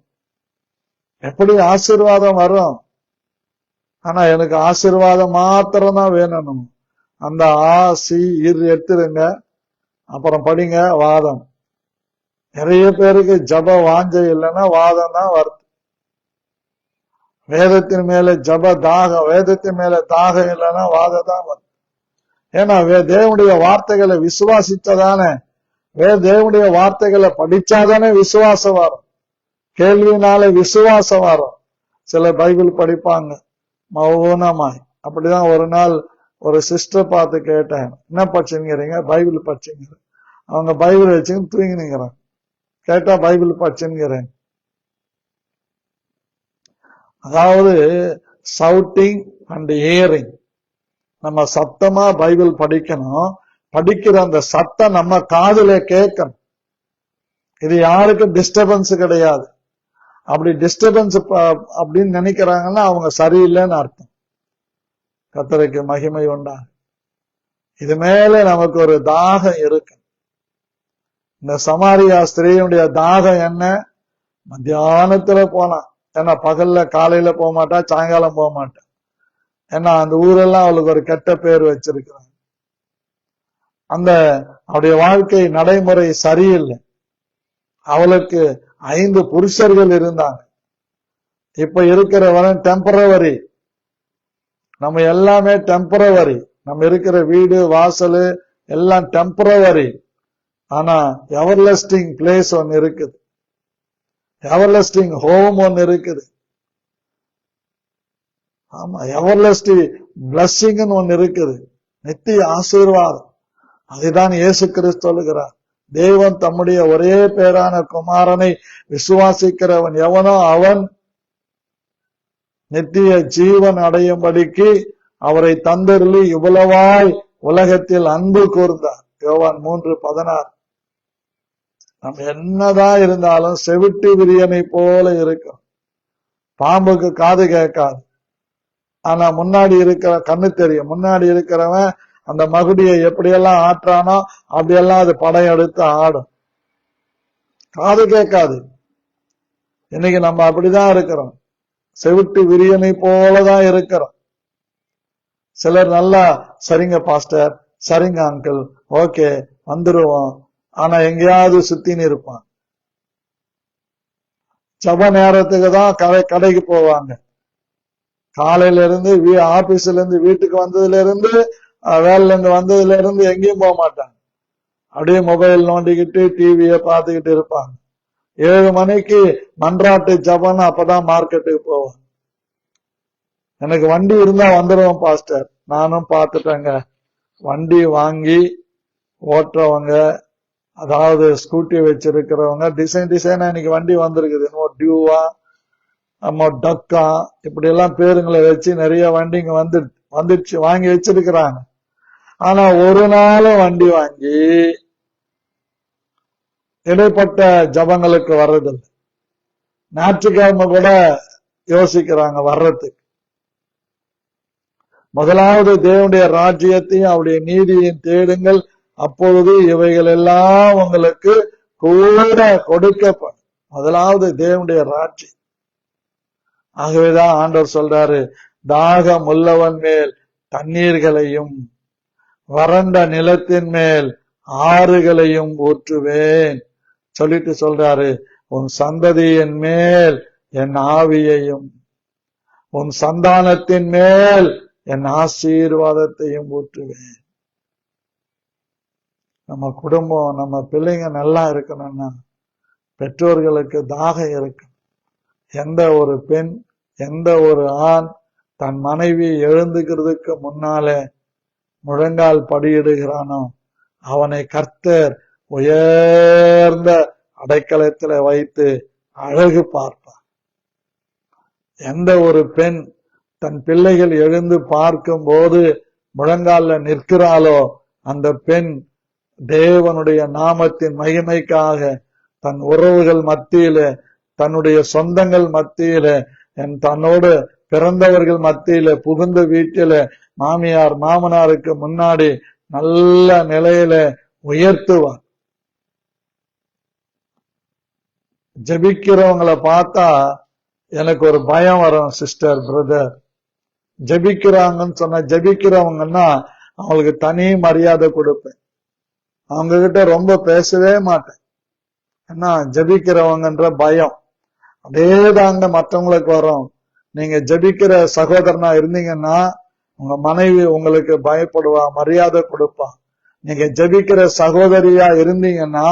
எப்படி ஆசீர்வாதம் வரும்? ஆனா எனக்கு ஆசீர்வாதம் மாத்திரம் தான் வேணும். அந்த ஆசி எடுத்துருங்க. அப்புறம் படிங்க வாதம். நிறைய பேருக்கு ஜப வாஞ்சை இல்லைன்னா வாதம் தான் வருது. வேதத்தின் மேல ஜப தாகம், வேதத்தின் மேல தாகம் இல்லைன்னா வாதம் தான் வருது. ஏன்னா தேவனுடைய வார்த்தைகளை விசுவாசிச்சதானே, தேவனுடைய வார்த்தைகளை படிச்சாதானே விசுவாசம் வரும். கேள்வினால விசுவாசம் வரும். சில பைபிள் படிப்பாங்க மௌனமாய். அப்படிதான் ஒரு நாள் ஒரு சிஸ்டர் பார்த்து கேட்டேன், என்ன படிச்சுங்கிறீங்க? பைபிள் படிச்சுங்க. அவங்க பைபிள் வச்சுன்னு தூங்கினுங்கிறாங்க. கேட்டா பைபிள் படிச்சுங்கிறேன். அதாவது சவுட்டிங் அண்ட் ஹியரிங். நம்ம சத்தமா பைபிள் படிக்கணும். படிக்கிற அந்த சத்தம் நம்ம காதுல கேட்கணும். இது யாருக்கும் டிஸ்டர்பன்ஸ் கிடையாது. அப்படி டிஸ்டர்பன்ஸ் அப்படின்னு நினைக்கிறாங்கன்னா அவங்க சரியில்லைன்னு அர்த்தம். கர்த்தருக்கு மகிமை உண்டா. இது மேல நமக்கு ஒரு தாகம் இருக்கு. இந்த சமாரியா ஸ்திரீயுடைய தாகம் என்ன? மத்தியானத்துல போனா, ஏன்னா பகல்ல காலையில போக மாட்டா, சாயங்காலம் போக மாட்டா. ஏன்னா அந்த ஊரெல்லாம் அவளுக்கு ஒரு கெட்ட பேர் வச்சிருக்கிறாங்க. அந்த அவருடைய வாழ்க்கை நடைமுறை சரியில்லை. அவளுக்கு 5 புருஷர்கள் இருந்தாங்க. இப்ப இருக்கிறவன் டெம்பரவரி. நம்ம எல்லாமே டெம்பரவரி. நம்ம இருக்கிற வீடு வாசல் எல்லாம் டெம்பரவரி. ஆனா எவர்லாஸ்டிங் பிளேஸ் ஒன்னு இருக்குது. எவர்லாஸ்டிங் ஹோம் ஒன்னு இருக்குது. ஆமா, எவர்லாஸ்டிங் பிளஸ்ஸிங் ஒன்னு இருக்குது. நித்திய ஆசீர்வாதம். அதுதான் இயேசு கிறிஸ்து சொல்லுகிறார். தேவன் தம்முடைய ஒரே பேரான குமாரனை விசுவாசிக்கிறவன் எவனோ அவன் நித்திய ஜீவன் அடையும்படிக்கு அவரை தந்தருளி இவ்வளவாய் உலகத்தில் அன்பு கூர்ந்தார். யோவான் 3:16. நம்ம என்னதான் இருந்தாலும் செவிட்டு விரியனை போல இருக்கும். பாம்புக்கு காது கேட்காது, ஆனா முன்னாடி இருக்கிற கண்ணு தெரியும். முன்னாடி இருக்கிறவன் அந்த மகுடியை எப்படியெல்லாம் ஆற்றானோ அப்படியெல்லாம் அது படம் எடுத்து ஆடும். காது கேட்காது. இன்னைக்கு நம்ம அப்படிதான் இருக்கிறோம். செவிட்டு விரியனை போலதான் இருக்கிறோம். சிலர் நல்லா சரிங்க பாஸ்டர், சரிங்க அங்கிள், ஓகே வந்துருவோம், ஆனா எங்கேயாவது சுத்தின்னு இருப்பான். ஜப நேரத்துக்கு தான் கடைக்கு போவாங்க. காலையில இருந்து ஆபீஸ்ல இருந்து வீட்டுக்கு வந்ததுல இருந்து, வேலையில இருந்து வந்ததுல இருந்து எங்கேயும் போக மாட்டாங்க. அப்படியே மொபைல் நோண்டிக்கிட்டு டிவிய பார்த்துக்கிட்டு இருப்பாங்க. 7 மணிக்கு மன்றாட்டு ஜபம்னு அப்பதான் மார்க்கெட்டுக்கு போவாங்க. எனக்கு வண்டி இருந்தா வந்துடுவோம் பாஸ்டர். நானும் பார்த்துட்டேங்க. வண்டி வாங்கி ஓட்டுறவங்க, அதாவது ஸ்கூட்டி வச்சிருக்கிறவங்க, டிசைனா இன்னைக்கு வண்டி வந்திருக்குது. டியூவா, டக்கா, இப்படி எல்லாம் பேருங்களை வச்சு நிறைய வண்டிங்க வந்துடுச்சு, வாங்கி வச்சிருக்கிறாங்க. ஆனா ஒரு நாளும் வண்டி வாங்கி இடைப்பட்ட ஜபங்களுக்கு வர்றதில்லை. ஞாயிற்றுக்கிழமை கூட யோசிக்கிறாங்க வர்றதுக்கு. முதலாவது தேவனுடைய ராஜ்யத்தையும் அவருடைய நீதியையும் தேடுங்கள், அப்பொழுது இவைகள் எல்லாம் உங்களுக்கு கூட கொடுக்கப்படும். முதலாவது தேவனுடைய ராஜ்யம். ஆகவேதான் ஆண்டவர் சொல்றாரு, தாகம் உள்ளவன் மேல் தண்ணீர்களையும் வறண்ட நிலத்தின் மேல் ஆறுகளையும் ஊற்றுவேன் சொல்லிட்டு சொல்றாரு, உன் சந்ததியின் மேல் என் ஆவியையும் உன் சந்தானத்தின் மேல் என் ஆசீர்வாதத்தையும் ஊற்றுவேன். நம்ம குடும்பம், நம்ம பிள்ளைங்க நல்லா இருக்கணும்னா பெற்றோர்களுக்கு தாகம் இருக்கும். எந்த ஒரு பெண், எந்த ஒரு ஆண் தன் மனைவி எழுந்துக்கிறதுக்கு முன்னாலே முழங்கால் படியிடுகிறானோ அவனை கர்த்தர் உயர்ந்த அடைக்கலத்துல வைத்து அழகு பார்ப்பார். எந்த ஒரு பெண் தன் பிள்ளைகள் எழுந்து பார்க்கும் போது முழங்கால நிற்கிறாளோ அந்த பெண் தேவனுடைய நாமத்தின் மகிமைக்காக தன் உறவுகள் மத்தியில, தன்னுடைய சொந்தங்கள் மத்தியில, தன்னோடு பிறந்தவர்கள் மத்தியில, புகுந்த வீட்டில, மாமியார் மாமனாருக்கு முன்னாடி நல்ல நிலையில உயர்த்துவார். ஜெபிக்கிறவங்களை பார்த்தா எனக்கு ஒரு பயம் வரும் சிஸ்டர், பிரதர். ஜெபிக்கிறாங்கன்னு சொன்னா, ஜெபிக்கிறவங்கன்னா அவங்களுக்கு தனி மரியாதை கொடுப்பேன். அவங்க கிட்ட ரொம்ப பேசவே மாட்டேன். ஏன்னா ஜெபிக்கிறவங்கன்ற பயம் அதேதாங்க மற்றவங்களுக்கு வரும். நீங்க ஜெபிக்கிற சகோதரனா இருந்தீங்கன்னா உங்க மனைவி உங்களுக்கு பயப்படுவா, மரியாதை கொடுப்பா. நீங்க ஜெபிக்கிற சகோதரியா இருந்தீங்கன்னா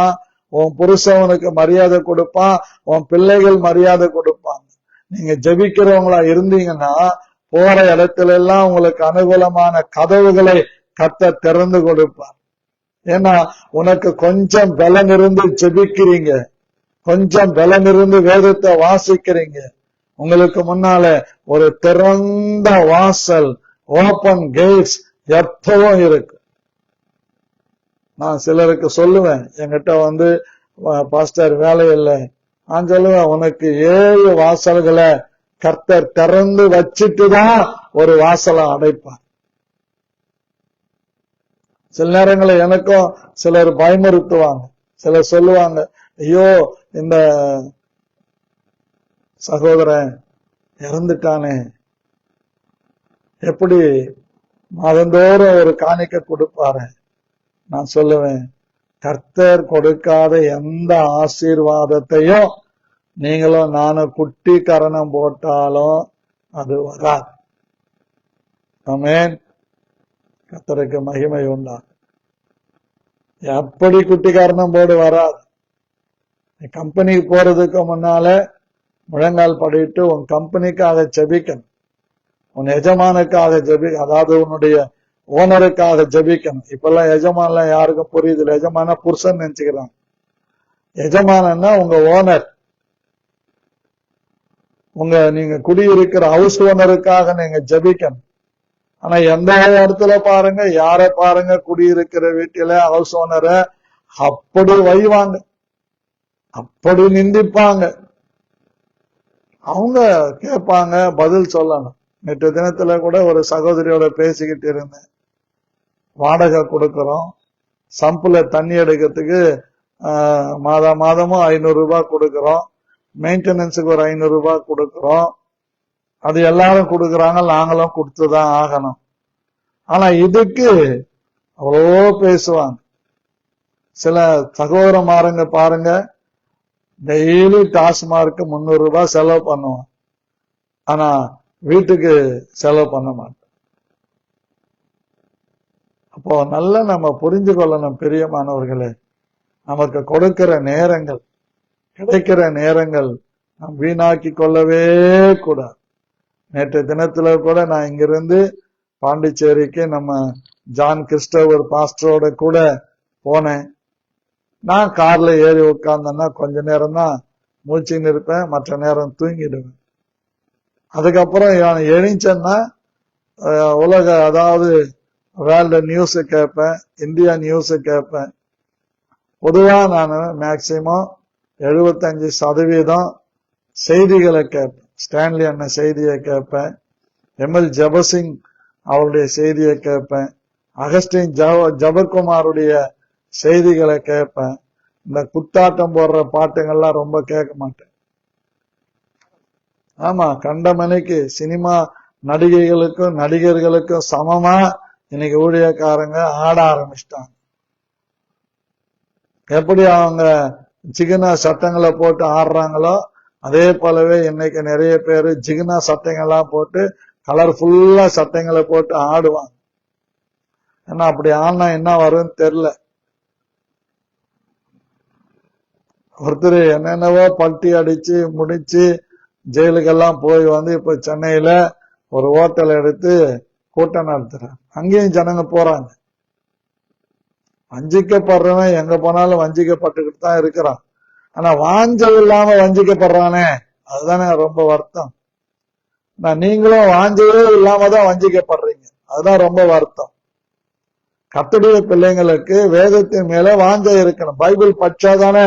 உன் புருஷவனுக்கு மரியாதை கொடுப்பான், உன் பிள்ளைகள் மரியாதை கொடுப்பாங்க. நீங்க ஜெபிக்கிறவங்களா இருந்தீங்கன்னா போற இடத்துல எல்லாம் உங்களுக்கு அனுகூலமான கதவுகளை கர்த்தர் திறந்து கொடுப்பார். ஏன்னா உனக்கு கொஞ்சம் பலம் இருந்து ஜெபிக்கிறீங்க, கொஞ்சம் பலம் இருந்து வேதத்தை வாசிக்கிறீங்க. உங்களுக்கு முன்னால ஒரு திறந்த வாசல், ஓபன் கேட்ஸ் எப்பவும் இருக்கு. நான் சிலருக்கு சொல்லுவேன், என்கிட்ட பாஸ்டர் வேலை இல்லை, நான் சொல்லுவேன் உனக்கு 7 வாசல்களை கர்த்தர் திறந்து வச்சுட்டுதான் ஒரு வாசலை அடைப்பார். சில நேரங்களில் எனக்கும் சிலர் பயமுறுத்துவாங்க. சிலர் சொல்லுவாங்க, ஐயோ இந்த சகோதரன் இறந்துட்டானே, எப்படி மாதந்தோறும் ஒரு காணிக்கை கொடுப்பாரு. நான் சொல்லுவேன், கர்த்தர் கொடுக்காத எந்த ஆசீர்வாதத்தையும் நீங்களும் நானும் குட்டி கரணம் போட்டாலும் அது வராது. ஆமென். கர்த்தருக்கு மகிமை உண்டா. எப்படி குட்டி காரணம் போடு வராது. கம்பெனிக்கு போறதுக்கு முன்னால முழங்கால் படிட்டு உன் கம்பெனிக்காக ஜெபிக்கணும், உன் எஜமானுக்காக அதாவது உன்னுடைய ஓனருக்காக ஜெபிக்கணும். இப்பெல்லாம் எஜமான்லாம் யாருக்கும் புரியுது? எஜமான புருஷன் நினைச்சுக்கிறாங்க. எஜமானன்னா உங்க ஓனர், நீங்க குடியிருக்கிற ஹவுஸ் ஓனருக்காக நீங்க ஜெபிக்கணும். ஆனா எந்த இடத்துல பாருங்க, யார பாருங்க, குடியிருக்கிற வீட்டில ஹவுஸ் ஓனரை அப்படி வைவாங்க, அப்படி நிந்திப்பாங்க. அவங்க கேட்பாங்க, பதில் சொல்லணும். நேற்று தினத்துல கூட ஒரு சகோதரியோட பேசிக்கிட்டு இருந்தேன். வாடகை கொடுக்கறோம், சம்புல தண்ணி எடுக்கிறதுக்கு மாதமும் 500 ரூபாய் கொடுக்கறோம், மெயின்டெனன்ஸுக்கு ஒரு 500 ரூபாய் கொடுக்கறோம். அது எல்லாரும் கொடுக்கறாங்க, நாங்களும் கொடுத்துதான் ஆகணும். ஆனா இதுக்கு அவ்வளோ பேசுவாங்க. சில சகோதரமாருங்க பாருங்க, டெய்லி டாஸ்மார்க் 300 ரூபாய் செலவு பண்ணுவோம், ஆனா வீட்டுக்கு செலவு பண்ண மாட்டோம். அப்போ நல்லா நம்ம புரிஞ்சு கொள்ளணும் பிரியமானவர்களே, நமக்கு கொடுக்கிற நேரங்கள், கிடைக்கிற நேரங்கள் நாம் வீணாக்கி கொள்ளவே கூடாது. நேற்று தினத்துல கூட நான் இங்கிருந்து பாண்டிச்சேரிக்கு நம்ம ஜான் கிறிஸ்டோபர் பாஸ்டரோட கூட போனேன். நான் கார்ல ஏறி உட்கார்ந்தேன்னா கொஞ்ச நேரம் தான் மூச்சுன்னு இருப்பேன், மற்ற நேரம் தூங்கிடுவேன். அதுக்கப்புறம் எழுந்தேன்னா உலக அதாவது வேர்ல்டு நியூஸ் கேட்பேன், இந்தியா நியூஸ் கேட்பேன். பொதுவா நான் மேக்சிமம் 75% செய்திகளை கேட்பேன். ஸ்டான்லி அண்ணன் செய்தியை கேட்பேன், எம்எல் ஜபசிங் அவருடைய செய்தியை கேட்பேன், அகஸ்டின் ஜபகுமாருடைய செய்திகளை கேட்பேன். இந்த குத்தாட்டம் போடுற பாட்டுங்கள்லாம் ரொம்ப கேட்க மாட்டேன். ஆமா, கண்டமணிக்கு சினிமா நடிகைகளுக்கும் நடிகர்களுக்கும் சமமா இன்னைக்கு ஊழியக்காரங்க ஆட ஆரம்பிச்சிட்டாங்க. எப்படி அவங்க ஜிகினா சட்டங்களை போட்டு ஆடுறாங்களோ அதே போலவே இன்னைக்கு நிறைய பேரு ஜிகினா சட்டைங்கள்லாம் போட்டு கலர்ஃபுல்லா சட்டைங்களை போட்டு ஆடுவாங்க. ஏன்னா அப்படி ஆனா என்ன வரும்னு தெரியல. ஒருத்தர் என்னென்னவோ பல்ட்டி அடிச்சு முடிச்சு ஜெயிலுக்கெல்லாம் போய் வந்து இப்ப சென்னையில ஒரு ஹோட்டல் எடுத்து கூட்டம் நடத்துறாங்க. அங்கேயும் ஜனங்க போறாங்க. வஞ்சிக்கப்படுறவன் எங்க போனாலும் வஞ்சிக்கப்பட்டுக்கிட்டு தான் இருக்கிறான். ஆனா வாஞ்சை இல்லாம வஞ்சிக்கப்படுறானே, அதுதானே ரொம்ப வருத்தம். நீங்களும் வாஞ்சையே இல்லாம தான் வஞ்சிக்கப்படுறீங்க, அதுதான் ரொம்ப வருத்தம். கர்த்தருடைய பிள்ளைங்களுக்கு வேதத்தின் மேல வாஞ்சை இருக்கணும். பைபிள் படிச்சாதானே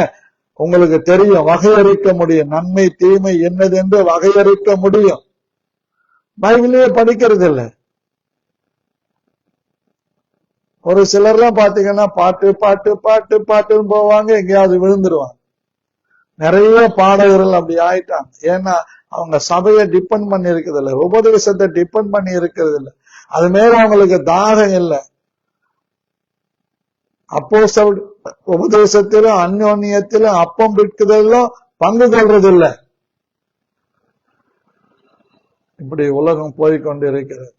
உங்களுக்கு தெரியும், வகையறுக்க முடியும். நன்மை தீமை என்னது என்று வகையறுக்க முடியும். பைபிளையே படிக்கிறது இல்லை. ஒரு சிலர்லாம் பாத்தீங்கன்னா பாட்டு பாட்டு பாட்டு பாட்டுன்னு போவாங்க, எங்கேயாவது விழுந்துருவாங்க. நிறைய பாடகர்கள் அப்படி ஆயிட்டாங்க. ஏன்னா அவங்க சபையை டிபெண்ட் பண்ணி இருக்கிறது இல்லை, உபதேசத்தை டிபெண்ட் பண்ணி இருக்கிறது இல்லை, அது மேல அவங்களுக்கு தாகம் இல்லை. அப்போஸ்தலர் உபதேசத்திலும் அந்யோன்யத்திலும் அப்பம் பிற்குதலும் பங்கு கொள்றது இல்லை. இப்படி உலகம் போய்கொண்டு இருக்கிறது.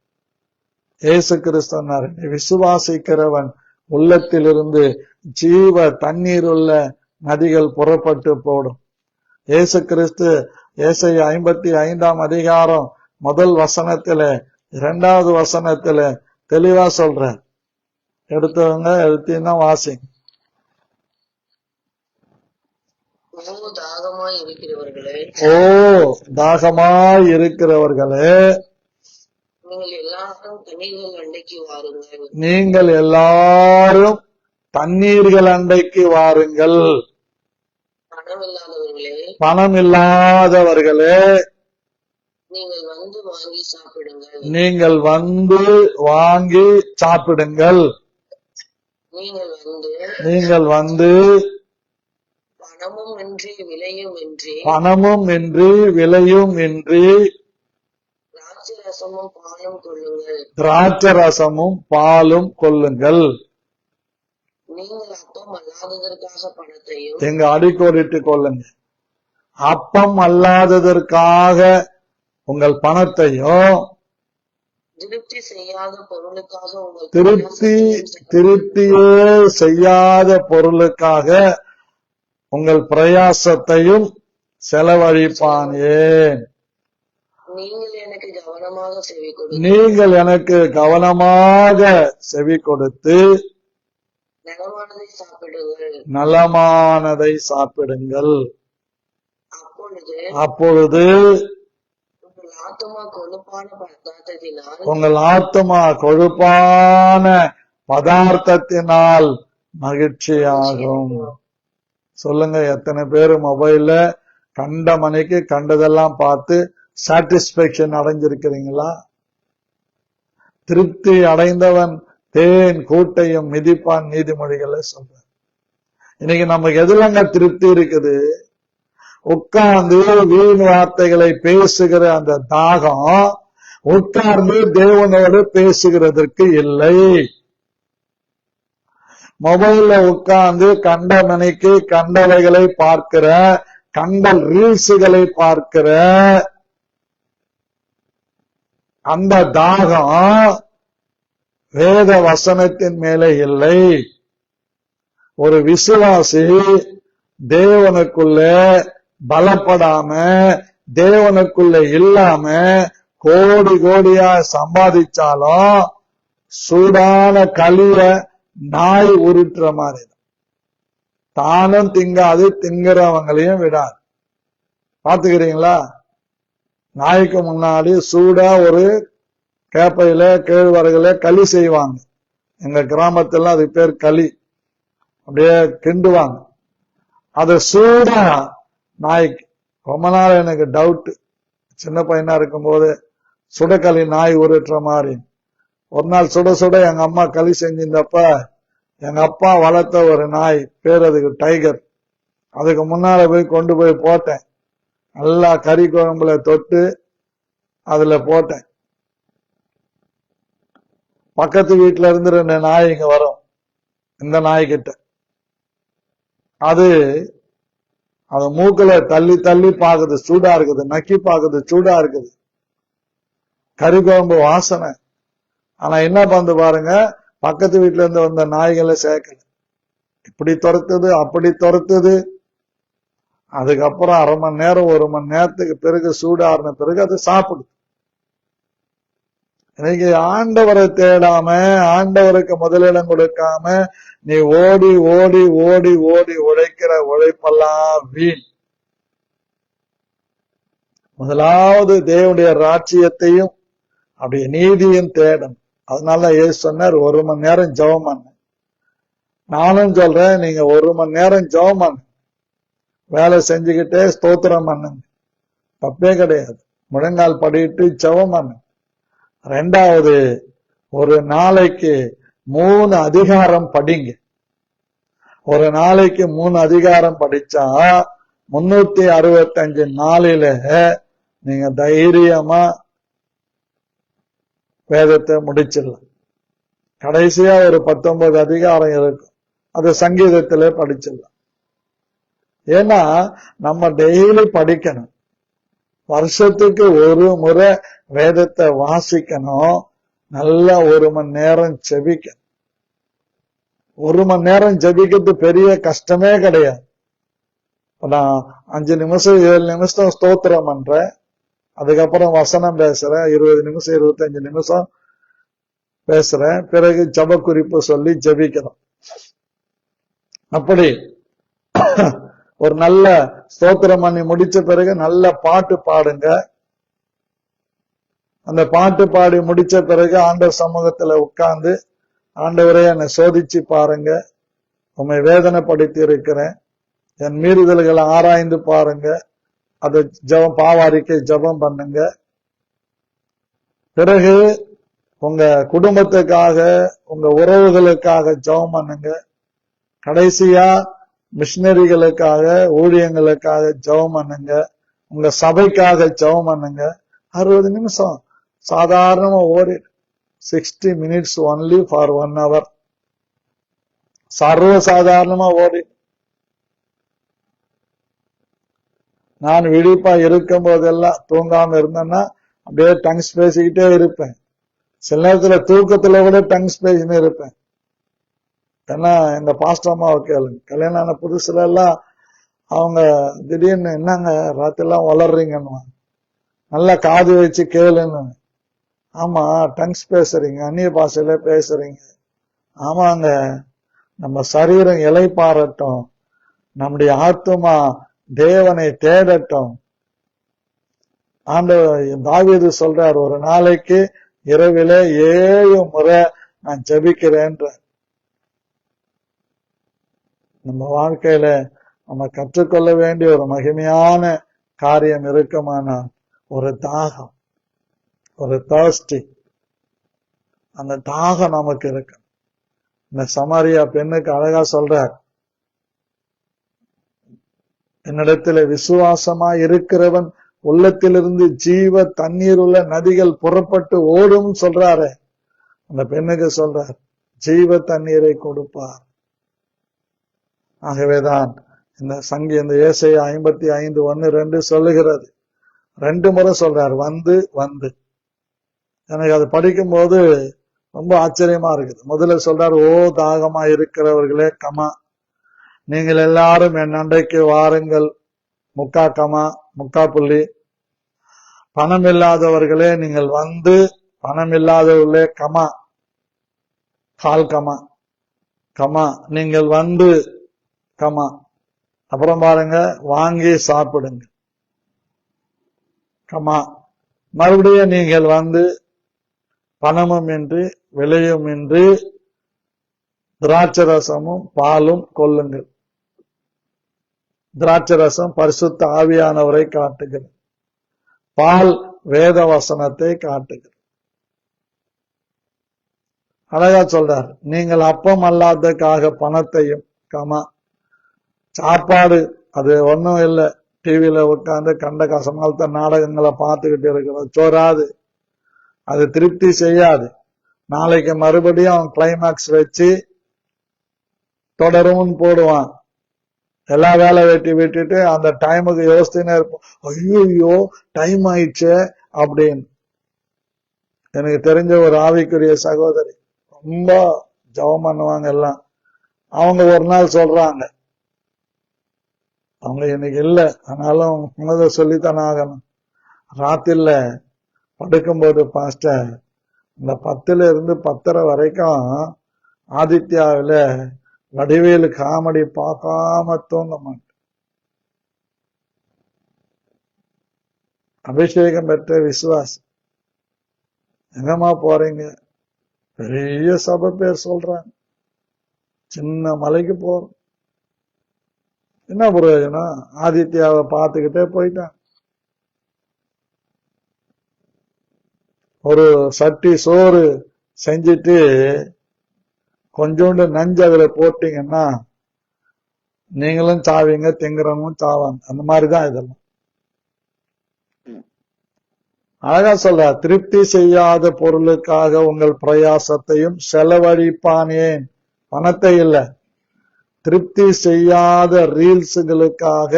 இயேசு கிறிஸ்து விசுவாசிக்கிறவன் உள்ளத்திலிருந்து ஜீவ தண்ணீர் உள்ள நதிகள் புறப்பட்டு போடும். இயேசு கிறிஸ்து ஏசாயா 55 அதிகாரம் 1 வசனத்தில 2வது வசனத்தில தெளிவா சொல்ற. எடுத்தவங்க எடுத்தீங்கன்னா வாசிங்க. ஓ தாகமாய் இருக்கிறவர்களே, ஓ தாகமாய் இருக்கிறவர்களே, நீங்கள் எல்லாரும் தண்ணீர்கள் அண்டைக்கு வாருங்கள். நீங்கள் எல்லாரும் தண்ணீர்கள் அண்டைக்கு வாருங்கள். பணமில்லாதவர்களே, பணமில்லாதவர்களே, நீங்கள் வந்து வாங்கி சாப்பிடுங்கள். நீங்கள் வந்து வாங்கி சாப்பிடுங்கள். நீங்கள் வந்து பணமும் இன்றி விலையும் இன்றி திராட்சரசமும் பாலும் கொள்ளுங்கள். நீங்கள் அப்பம் அல்லாததற்காக பணத்தையும், எங்க அடிக்கோடிட்டு கொள்ளுங்க, அப்பம் அல்லாததற்காக உங்கள் பணத்தையும், திருப்தியே செய்யாத பொருளுக்காக உங்கள் பிரயாசத்தையும் செலவழிப்பான். ஏன்? நீங்கள் எனக்கு கவனமாக செவி கொடுத்து நலமானதை சாப்பிடுங்கள். அப்பொழுது உங்கள் ஆத்துமா கொழுப்பான பதார்த்தத்தினால் மகிழ்ச்சியாகும். சொல்லுங்க, எத்தனை பேரு மொபைல்ல கண்ட மணிக்கு கண்டதெல்லாம் பார்த்து சாட்டிஸ்பேக்ஷன் அடைஞ்சிருக்கிறீங்களா? திருப்தி அடைந்தவன் தேன் கூட்டையும் மிதிப்பான் நீதிமொழிகளை சொல்ற. இன்னைக்கு நமக்கு எதுலங்க திருப்தி இருக்குது? உட்கார்ந்து வீண் வார்த்தைகளை பேசுகிற அந்த தாகம் உட்கார்ந்து தேவனோடு பேசுகிறதற்கு இல்லை. மொபைல்ல உட்கார்ந்து கண்ட மணிக்கு கண்டவைகளை பார்க்கிற, கண்ட ரீல்ஸுகளை பார்க்கிற அந்த தாகம் வேத வசனத்தின் மேலே இல்லை. ஒரு விசுவாசி தேவனுக்குள்ள பலப்படாம, தேவனுக்குள்ள இல்லாம கோடி கோடியா சம்பாதிச்சாலும் சூடான களிய நாய் உருட்டுற மாதிரி தானும் திங்காது, திங்கிறவங்களையும் விடாது. பாத்துக்கிறீங்களா? நாய்க்கு முன்னாடி சூடா ஒரு கேப்பையில கேழ்வரகுல களி செய்வாங்க. எங்க கிராமத்துல அது பேர் களி. அப்படியே கிண்டுவாங்க. அது சூடா நாய்க்கு. ரொம்ப நாள் எனக்கு டவுட், சின்ன பையனா இருக்கும் போது சுடக்களி நாய் உருட்டுற மாதிரி. ஒரு நாள் சுட சுட எங்க அம்மா களி செஞ்சிருந்தப்ப எங்க அப்பா வளர்த்த ஒரு நாய், பேர் அதுக்கு டைகர், அதுக்கு முன்னால போய் கொண்டு போய் போட்டேன். நல்லா கறி குழம்புல தொட்டு அதுல போட்டேன். பக்கத்து வீட்டுல இருந்து 2 நாய் இங்க வரும். இந்த நாய்கிட்ட அது மூக்குல தள்ளி தள்ளி பாக்குது, சூடா இருக்குது, நக்கி பாக்குது, சூடா இருக்குது, கறி குழம்பு வாசனை. ஆனா என்ன பண்ணு பாருங்க, பக்கத்து வீட்டுல இருந்து வந்த நாய்களை சேர்க்கல. இப்படி துரத்துது, அப்படி துரத்துது. அதுக்கப்புறம் அரை மணி நேரம் 1 மணி நேரத்துக்கு பிறகு சூடாறின பிறகு அது சாப்பிடுது. இன்னைக்கு ஆண்டவரை தேடாம, ஆண்டவருக்கு முதலிடம் கொடுக்காம நீ ஓடி ஓடி ஓடி ஓடி உழைக்கிற உழைப்பெல்லாம் வீண். முதலாவது தேவனுடைய ராஜ்யத்தையும் அப்படியே நீதியும் தேடணும். அதனால இயேசு சொன்னார் 1 மணி நேரம் ஜெபம் பண்ணு. நானும் சொல்றேன், நீங்க 1 மணி நேரம் ஜெபம் பண்ணு, வேலை செஞ்சுக்கிட்டே ஸ்தோத்திரம் பண்ணுங்க, தப்பே கிடையாது. முழங்கால் படிட்டு ஜெபம் பண்ணு. 2வது, ஒரு நாளைக்கு 3 அதிகாரம் படிங்க. ஒரு நாளைக்கு 3 அதிகாரம் படிச்சா 365 நாளில நீங்க தைரியமா வேதத்தை முடிச்சிடலாம். கடைசியா ஒரு 19 அதிகாரம் இருக்கும், அது சங்கீதத்திலே படிச்சிடலாம். ஏன்னா நம்ம டெய்லி படிக்கணும். வருஷத்துக்கு ஒரு முறை வேதத்தை வாசிக்கணும். நல்லா 1 மணி நேரம் ஜெபிக்கணும். 1 மணி நேரம் ஜெபிக்கிறது பெரிய கஷ்டமே கிடையாது. நான் 5 நிமிஷம் 7 நிமிஷம் ஸ்தோத்திரம் பண்றேன், அதுக்கப்புறம் வசனம் பேசுறேன், 20 நிமிஷம் 25 நிமிஷம் பேசுறேன், பிறகு ஜெப குறிப்பு சொல்லி ஜெபிக்கிறோம். அப்படி ஒரு நல்ல ஸ்தோத்திரம் பண்ணி முடிச்ச பிறகு நல்ல பாட்டு பாடுங்க. அந்த பாட்டு பாடி முடிச்ச பிறகு ஆண்டவர் சமூகத்துல உட்கார்ந்து, ஆண்டவரே என்னை சோதிச்சு பாருங்க, உண்மை வேதனைப்படுத்தி இருக்கிறேன், என் மீறுதல்களை ஆராய்ந்து பாருங்க, அது ஜெபம் பாவாரிக்கை ஜெபம் பண்ணுங்க. பிறகு உங்க குடும்பத்துக்காக உங்க உறவுகளுக்காக ஜெபம் பண்ணுங்க. கடைசியா மிஷினரிகளுக்காக ஊழியங்களுக்காக ஜெபம் பண்ணுங்க. உங்க சபைக்காக ஜெபம் பண்ணுங்க. 60 நிமிஷம் சாதாரணமா ஓடி 60 minutes only for 1 hour சர்வ சாதாரணமா ஓடி. நான் விழிப்பா இருக்கும் போதெல்லாம் தூங்காம இருந்தேன்னா அப்படியே டங்ஸ் பேசிக்கிட்டே இருப்பேன். சில நேரத்துல தூக்கத்துல கூட டங்ஸ் பேசின்னு இருப்பேன். ஏன்னா இந்த பாஸ்டர் அம்மாவை கேளுங்க, கல்யாணம் ஆன புதுசுல எல்லாம் அவங்க திடீர்னு என்னங்க ராத்திரிலாம் வளர்றீங்கன்னு, நல்லா காது வச்சு கேளுன்னு. ஆமா, டங்ஸ் பேசுறீங்க, அந்நிய பாஷையில பேசுறீங்க. ஆமாங்க, நம்ம சரீரம் இளைப்பாறட்டும், நம்முடைய ஆத்துமா தேவனை தேடட்டும். ஆண்டவர் தாவீது சொல்றார், ஒரு நாளைக்கு இரவிலே 7 முறை நான் ஜெபிக்கிறேன்ற. நம்ம வாழ்க்கையில நம்ம கற்றுக்கொள்ள வேண்டிய ஒரு மகிமையான காரியம் இருக்குமானால் ஒரு தாகம், ஒரு தர்ஸ்டி, அந்த தாகம் நமக்கு இருக்கு. இந்த சமாரியா பெண்ணுக்கு அழகா சொல்றார், என்னிடத்துல விசுவாசமா இருக்கிறவன் உள்ளத்திலிருந்து ஜீவ தண்ணீர் உள்ள நதிகள் புறப்பட்டு ஓடும் சொல்றாரு. அந்த பெண்ணுக்கு சொல்றார், ஜீவ தண்ணீரை கொடுப்பார். ஆகவேதான் இந்த ஏசாயா 55:1-2 சொல்லுகிறது. 2 முறை சொல்றார், வந்து வந்து. எனக்கு அது படிக்கும் போது ரொம்ப ஆச்சரியமா இருக்குது. முதல்ல சொல்றார், ஓ தாகமா இருக்கிறவர்களே கமா, நீங்கள் எல்லாரும் என் அண்டைக்கு வாருங்கள், முக்கா கமா, முக்கா புள்ளி. பணம் இல்லாதவர்களே நீங்கள் வந்து, பணம் இல்லாதவர்களே கமா, கால் கமா, கமா, நீங்கள் வந்து கமா. அப்புறம் பாருங்க, வாங்கி சாப்பிடுங்க, கமா. மறுபடியும் நீங்கள் வந்து பணமும் இன்றி விலையும் இன்றி திராட்சரசமும் பாலும் கொள்ளுங்கள். திராட்சரசம் பரிசுத்த ஆவியானவரை காட்டுகிறது, பால் வேத வசனத்தை காட்டுகிறது. அழகா சொல்றார், நீங்கள் அப்பம் அல்லாததுக்காக பணத்தையும் கமா. சாப்பாடு அது ஒன்னும் இல்லை, டிவியில உட்கார்ந்து கண்ட கசமால்த்த நாடகங்களை பார்த்துக்கிட்டு இருக்கிறோம், சோறாது, அது திருப்தி செய்யாது. நாளைக்கு மறுபடியும் அவன் கிளைமேக்ஸ் வச்சு தொடரும் போடுவான். எல்லா வேலை வெட்டி விட்டுட்டு அந்த டைமுக்கு யோசிச்சுன்னு இருப்போம், ஐயோ டைம் ஆயிடுச்சு அப்படின்னு. எனக்கு தெரிஞ்ச ஒரு ஆவிக்குரிய சகோதரி ரொம்ப ஜெபம் பண்ணுவாங்க எல்லாம். அவங்க ஒரு நாள் சொல்றாங்க, அவங்க இன்னைக்கு இல்ல, ஆனாலும் உனதை சொல்லித்தானே ஆகணும். ராத்திரில படுக்கும்போது பாஸ்டர் இந்த 10 இருந்து 10:30 வரைக்கும் ஆதித்யாவில வடிவேலு காமெடி பார்க்காம தூங்க மாட்டேன். அபிஷேகம் பெற்ற விசுவாசி. எங்கம்மா போறீங்க? பெரிய சபை பேர் சொல்றாங்க, சின்ன மலைக்கு போறோம். என்ன பிரயோஜனம்? ஆதித்யாவை பார்த்துக்கிட்டே போயிட்டான். ஒரு சட்டி சோறு செஞ்சுட்டு கொஞ்சோண்டு நஞ்சு அதுல போட்டீங்கன்னா நீங்களும் சாவீங்க, திங்குறவங்களும் சாவாங்க. அந்த மாதிரிதான் இதெல்லாம். அழகா சொல்ற, திருப்தி செய்யாத பொருளுக்காக உங்கள் பிரயாசத்தையும் செலவழிப்பானேன். பணத்தை இல்ல, திருப்தி செய்யாத ரீல்ஸுகளுக்காக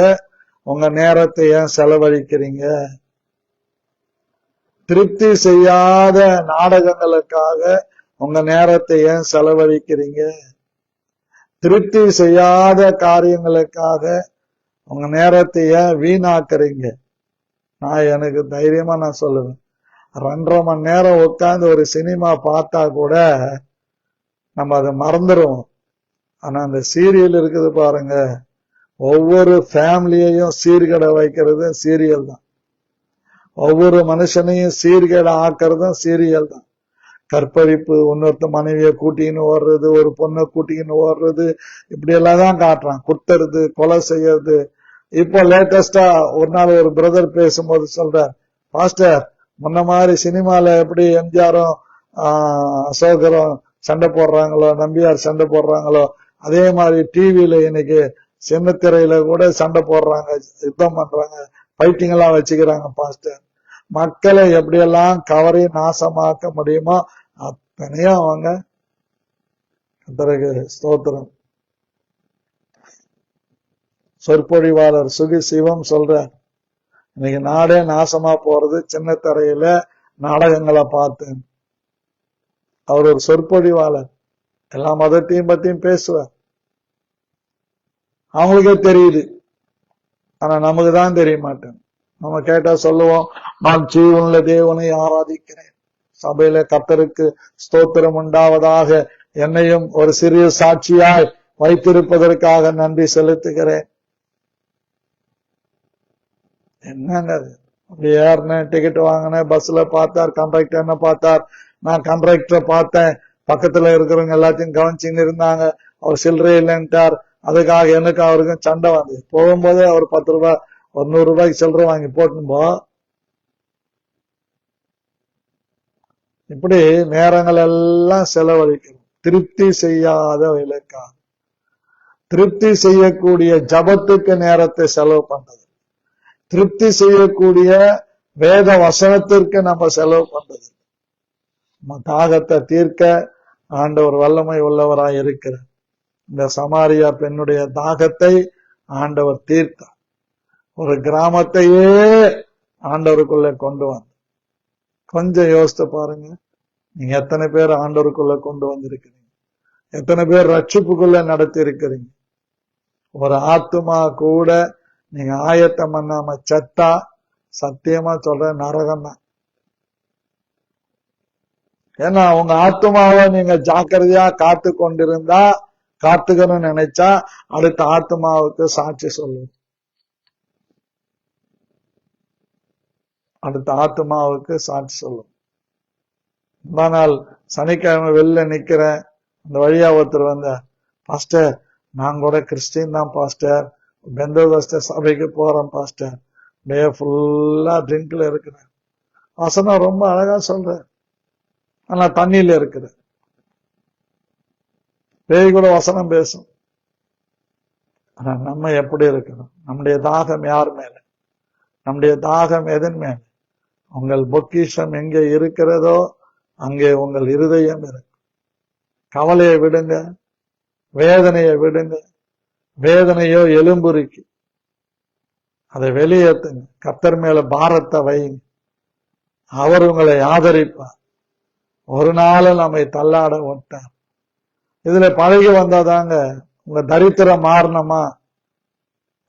உங்க நேரத்தை ஏன் செலவழிக்கிறீங்க? திருப்தி செய்யாத நாடகங்களுக்காக உங்க நேரத்தை ஏன் செலவழிக்கிறீங்க? திருப்தி செய்யாத காரியங்களுக்காக உங்க நேரத்தை ஏன் வீணாக்குறீங்க? எனக்கு தைரியமா நான் சொல்லுவேன், 2.5 மணி நேரம் உட்கார்ந்து ஒரு சினிமா பார்த்தா கூட நம்ம அதை மறந்துடுவோம். ஆனா அந்த சீரியல் இருக்குது பாருங்க, ஒவ்வொரு ஃபேமிலியையும் சீர்கேட வைக்கிறது சீரியல் தான். ஒவ்வொரு மனுஷனையும் சீர்கேட ஆக்குறதும் சீரியல் தான். கற்பழிப்பு, இன்னொருத்த மனைவியை கூட்டின்னு ஓடுறது, ஒரு பொண்ணை கூட்டின்னு ஓடுறது, இப்படி எல்லாம் தான் காட்டுறான். குத்துறது, கொலை செய்யறது. இப்போ லேட்டஸ்டா ஒரு நாள் ஒரு பிரதர் பேசும்போது சொல்றார், பாஸ்டர் முன்ன மாதிரி சினிமால எப்படி எம்ஜிஆரும் அசோகரும் சண்டை போடுறாங்களோ, நம்பியார் சண்டை போடுறாங்களோ, அதே மாதிரி டிவியில இன்னைக்கு சின்ன திரையில கூட சண்டை போடுறாங்க, யுத்தம் பண்றாங்க, ஃபைட்டிங் எல்லாம் வச்சுக்கிறாங்க. பாஸ்டர் மக்களை எப்படியெல்லாம் கவரி நாசமாக்க முடியுமோ அத்தனையும் அவங்க பிறகு ஸ்தோத்திரம். சொற்பொழிவாளர் சுகி சிவம் சொல்ற, இன்னைக்கு நாடே நாசமா போறது சின்ன திரையில நாடகங்களை பார்த்து. அவர் ஒரு சொற்பொழிவாளர், எல்லா மதத்தையும் பத்தியும் பேசுவார். அவங்களுக்கே தெரியுது, ஆனா நமக்கு தான் தெரிய மாட்டேன். நம்ம கேட்டா சொல்லுவோம், நான் ஜீவனுள்ள தேவனை ஆராதிக்கிறேன், சபையில கர்த்தருக்கு ஸ்தோத்திரம் உண்டாவதாக, என்னையும் ஒரு சிறிய சாட்சியாய் வைத்திருப்பதற்காக நன்றி செலுத்துகிறேன். என்னங்க அப்படி ஏறினேன், டிக்கெட் வாங்கினேன், பஸ்ல பார்த்தார், கண்டக்டர் என்ன பார்த்தார், நான் கண்டக்டரை பார்த்தேன், பக்கத்துல இருக்கிறவங்க எல்லாத்தையும் கவனிச்சுன்னு இருந்தாங்க. அவர் சில்லறை இல்லைன்ட்டார். அதுக்காக எனக்கு அவருக்கும் சண்டை வந்து, போகும்போதே அவர் 10 ரூபாய் ஒரு 100 ரூபாய்க்கு சில்லறை வாங்கி போட்டுப்போ. இப்படி நேரங்கள் எல்லாம் செலவழிக்கிறோம் திருப்தி செய்யாத வேலைக்காக. திருப்தி செய்யக்கூடிய ஜபத்துக்கு நேரத்தை செலவு பண்றது, திருப்தி செய்யக்கூடிய வேத வசனத்திற்கு நம்ம செலவு பண்றது. நம்ம தாகத்தை தீர்க்க ஆண்டவர் வல்லமை உள்ளவராய் இருக்கிறார். இந்த சமாரியா பெண்ணுடைய தாகத்தை ஆண்டவர் தீர்த்தார். ஒரு கிராமத்தையே ஆண்டவருக்குள்ள கொண்டு வந்து, கொஞ்சம் யோசித்து பாருங்க, நீங்க எத்தனை பேர் ஆண்டவருக்குள்ள கொண்டு வந்திருக்கிறீங்க, எத்தனை பேர் ரட்சிப்புக்குள்ள நடத்தி இருக்கிறீங்க. ஒரு ஆத்துமா கூட நீங்க ஆயத்தம் பண்ணாம செத்தா, சத்தியமா சொல்ற நரகம் தான். ஏன்னா உங்க ஆத்துமாவை நீங்க ஜாக்கிரதையா காத்து கொண்டிருந்தா, காத்துக்கணும்னு நினைச்சா அடுத்த ஆத்துமாவுக்கு சாட்சி சொல்லுங்க. அடுத்த ஆத்துமாவுக்கு சாட்சி சொல்லும். நாள் சனிக்கிழமை வெளில நிக்கிறேன், அந்த வழியா ஒருத்தர் வந்த, பாஸ்டர் நான் கூட கிறிஸ்டின் தான் பாஸ்டர், பெந்தோகஸ்த சபைக்கு போறேன் பாஸ்டர், டே ஃபுல்லா ட்ரிங்க்ல இருக்கிறேன். வசனம் ரொம்ப அழகா சொல்ற, ஆனா தண்ணியில இருக்கிற பேய் கூட வசனம் பேசும். ஆனா நம்ம எப்படி இருக்கிறோம்? நம்முடைய தாகம் யார் மேல? நம்முடைய தாகம் எதன் மேல? உங்கள் பொக்கிஷம் எங்கே இருக்கிறதோ அங்கே உங்கள் இருதயம் இருக்கு. கவலையை விடுங்க, வேதனையை விடுங்க. வேதனையோ எலும்புரிக்கு, அதை வெளியேற்றுங்க. கர்த்தர் மேல பாரத்தை வைங்க, அவர் உங்களை ஆதரிப்பார். ஒரு நாளும் நம்மை தள்ளாட விட்டார். இதுல பழகி வந்தாதாங்க. உங்க தரித்திரம் மாறணுமா?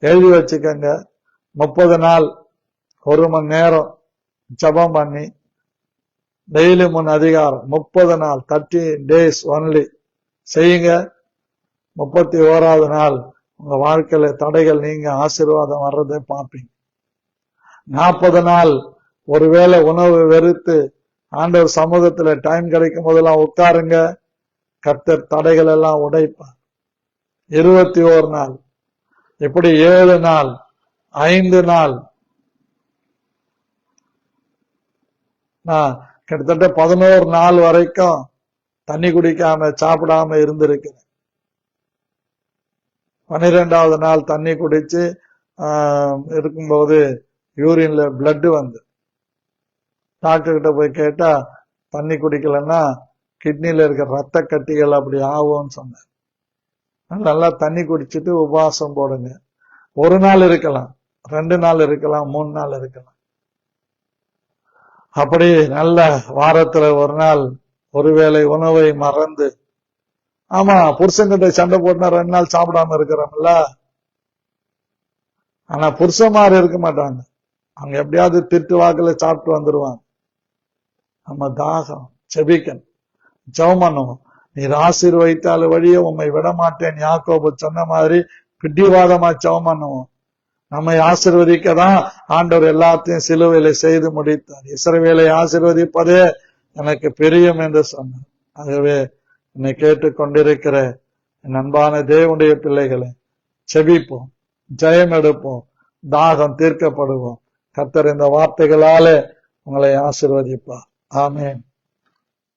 எழுதி வச்சுக்கங்க. 30 நாள் 1 மணி நேரம் ஜெபம் பண்ணி டெய்லி 3 அதிகாரம் 30 நாள் 30 days ஒன்லி செய்யுங்க. 31வது நாள் உங்க வாழ்க்கையில தடைகள் நீங்க ஆசீர்வாதம் வர்றதை பார்ப்பீங்க. 40 நாள் ஒருவேளை உணவு வெறுத்து ஆண்டவர் சமூகத்துல டைம் கிடைக்கும் போதெல்லாம் உட்காருங்க. கர்த்தர் தடைகள் எல்லாம் உடைப்பார். 21 நாள், இப்படி 7 நாள், 5 நாள், நான் கிட்டத்தட்ட 11 நாள் வரைக்கும் தண்ணி குடிக்காம சாப்பிடாம இருந்திருக்கிறேன். 12வது நாள் தண்ணி குடிச்சு இருக்கும்போது யூரின்ல பிளட் வந்து டாக்டர் கிட்ட போய் கேட்டா தண்ணி குடிக்கலன்னா கிட்னில இருக்கிற ரத்த கட்டிகள் அப்படி ஆகும்னு சொன்னேன். நல்லா தண்ணி குடிச்சிட்டு உபவாசம் போடுங்க. 1 நாள் இருக்கலாம், 2 நாள் இருக்கலாம், 3 நாள் இருக்கலாம். அப்படி நல்ல வாரத்துல 1 நாள் ஒருவேளை உணவை மறந்து, ஆமா புருஷன்கிட்ட சண்டை போட்டுனா 2 நாள் சாப்பிடாம இருக்கிறோம்ல. ஆனா புருஷமாரு இருக்க மாட்டாங்க, அவங்க எப்படியாவது திட்டு வாக்குல சாப்பிட்டு வந்துருவாங்க. நம்ம தாகம் செபிக்கணும், ஜெபம் பண்ணுவோம். நீர் ஆசீர்வதித்தால் வழியே உம்மை விட மாட்டேன் யாக்கோபு சொன்ன மாதிரி பிடிவாதமா ஜெபம் பண்ணுவோம். நம்மை ஆசீர்வதிக்கதான் ஆண்டவர் எல்லாத்தையும் சிலுவையில செய்து முடித்தார். இஸ்ரவேலை ஆசீர்வதிப்பதே எனக்கு பிரியம் என்று சொன்னார். ஆகவே என்னை கேட்டுக்கொண்டிருக்கிற என் அன்பான தேவனுடைய பிள்ளைகளை செபிப்போம், ஜெயம் எடுப்போம், தாகம் தீர்க்கப்படுவோம். கர்த்தர் இந்த வார்த்தைகளாலே உங்களை ஆசீர்வதிப்பார். ஆமென்.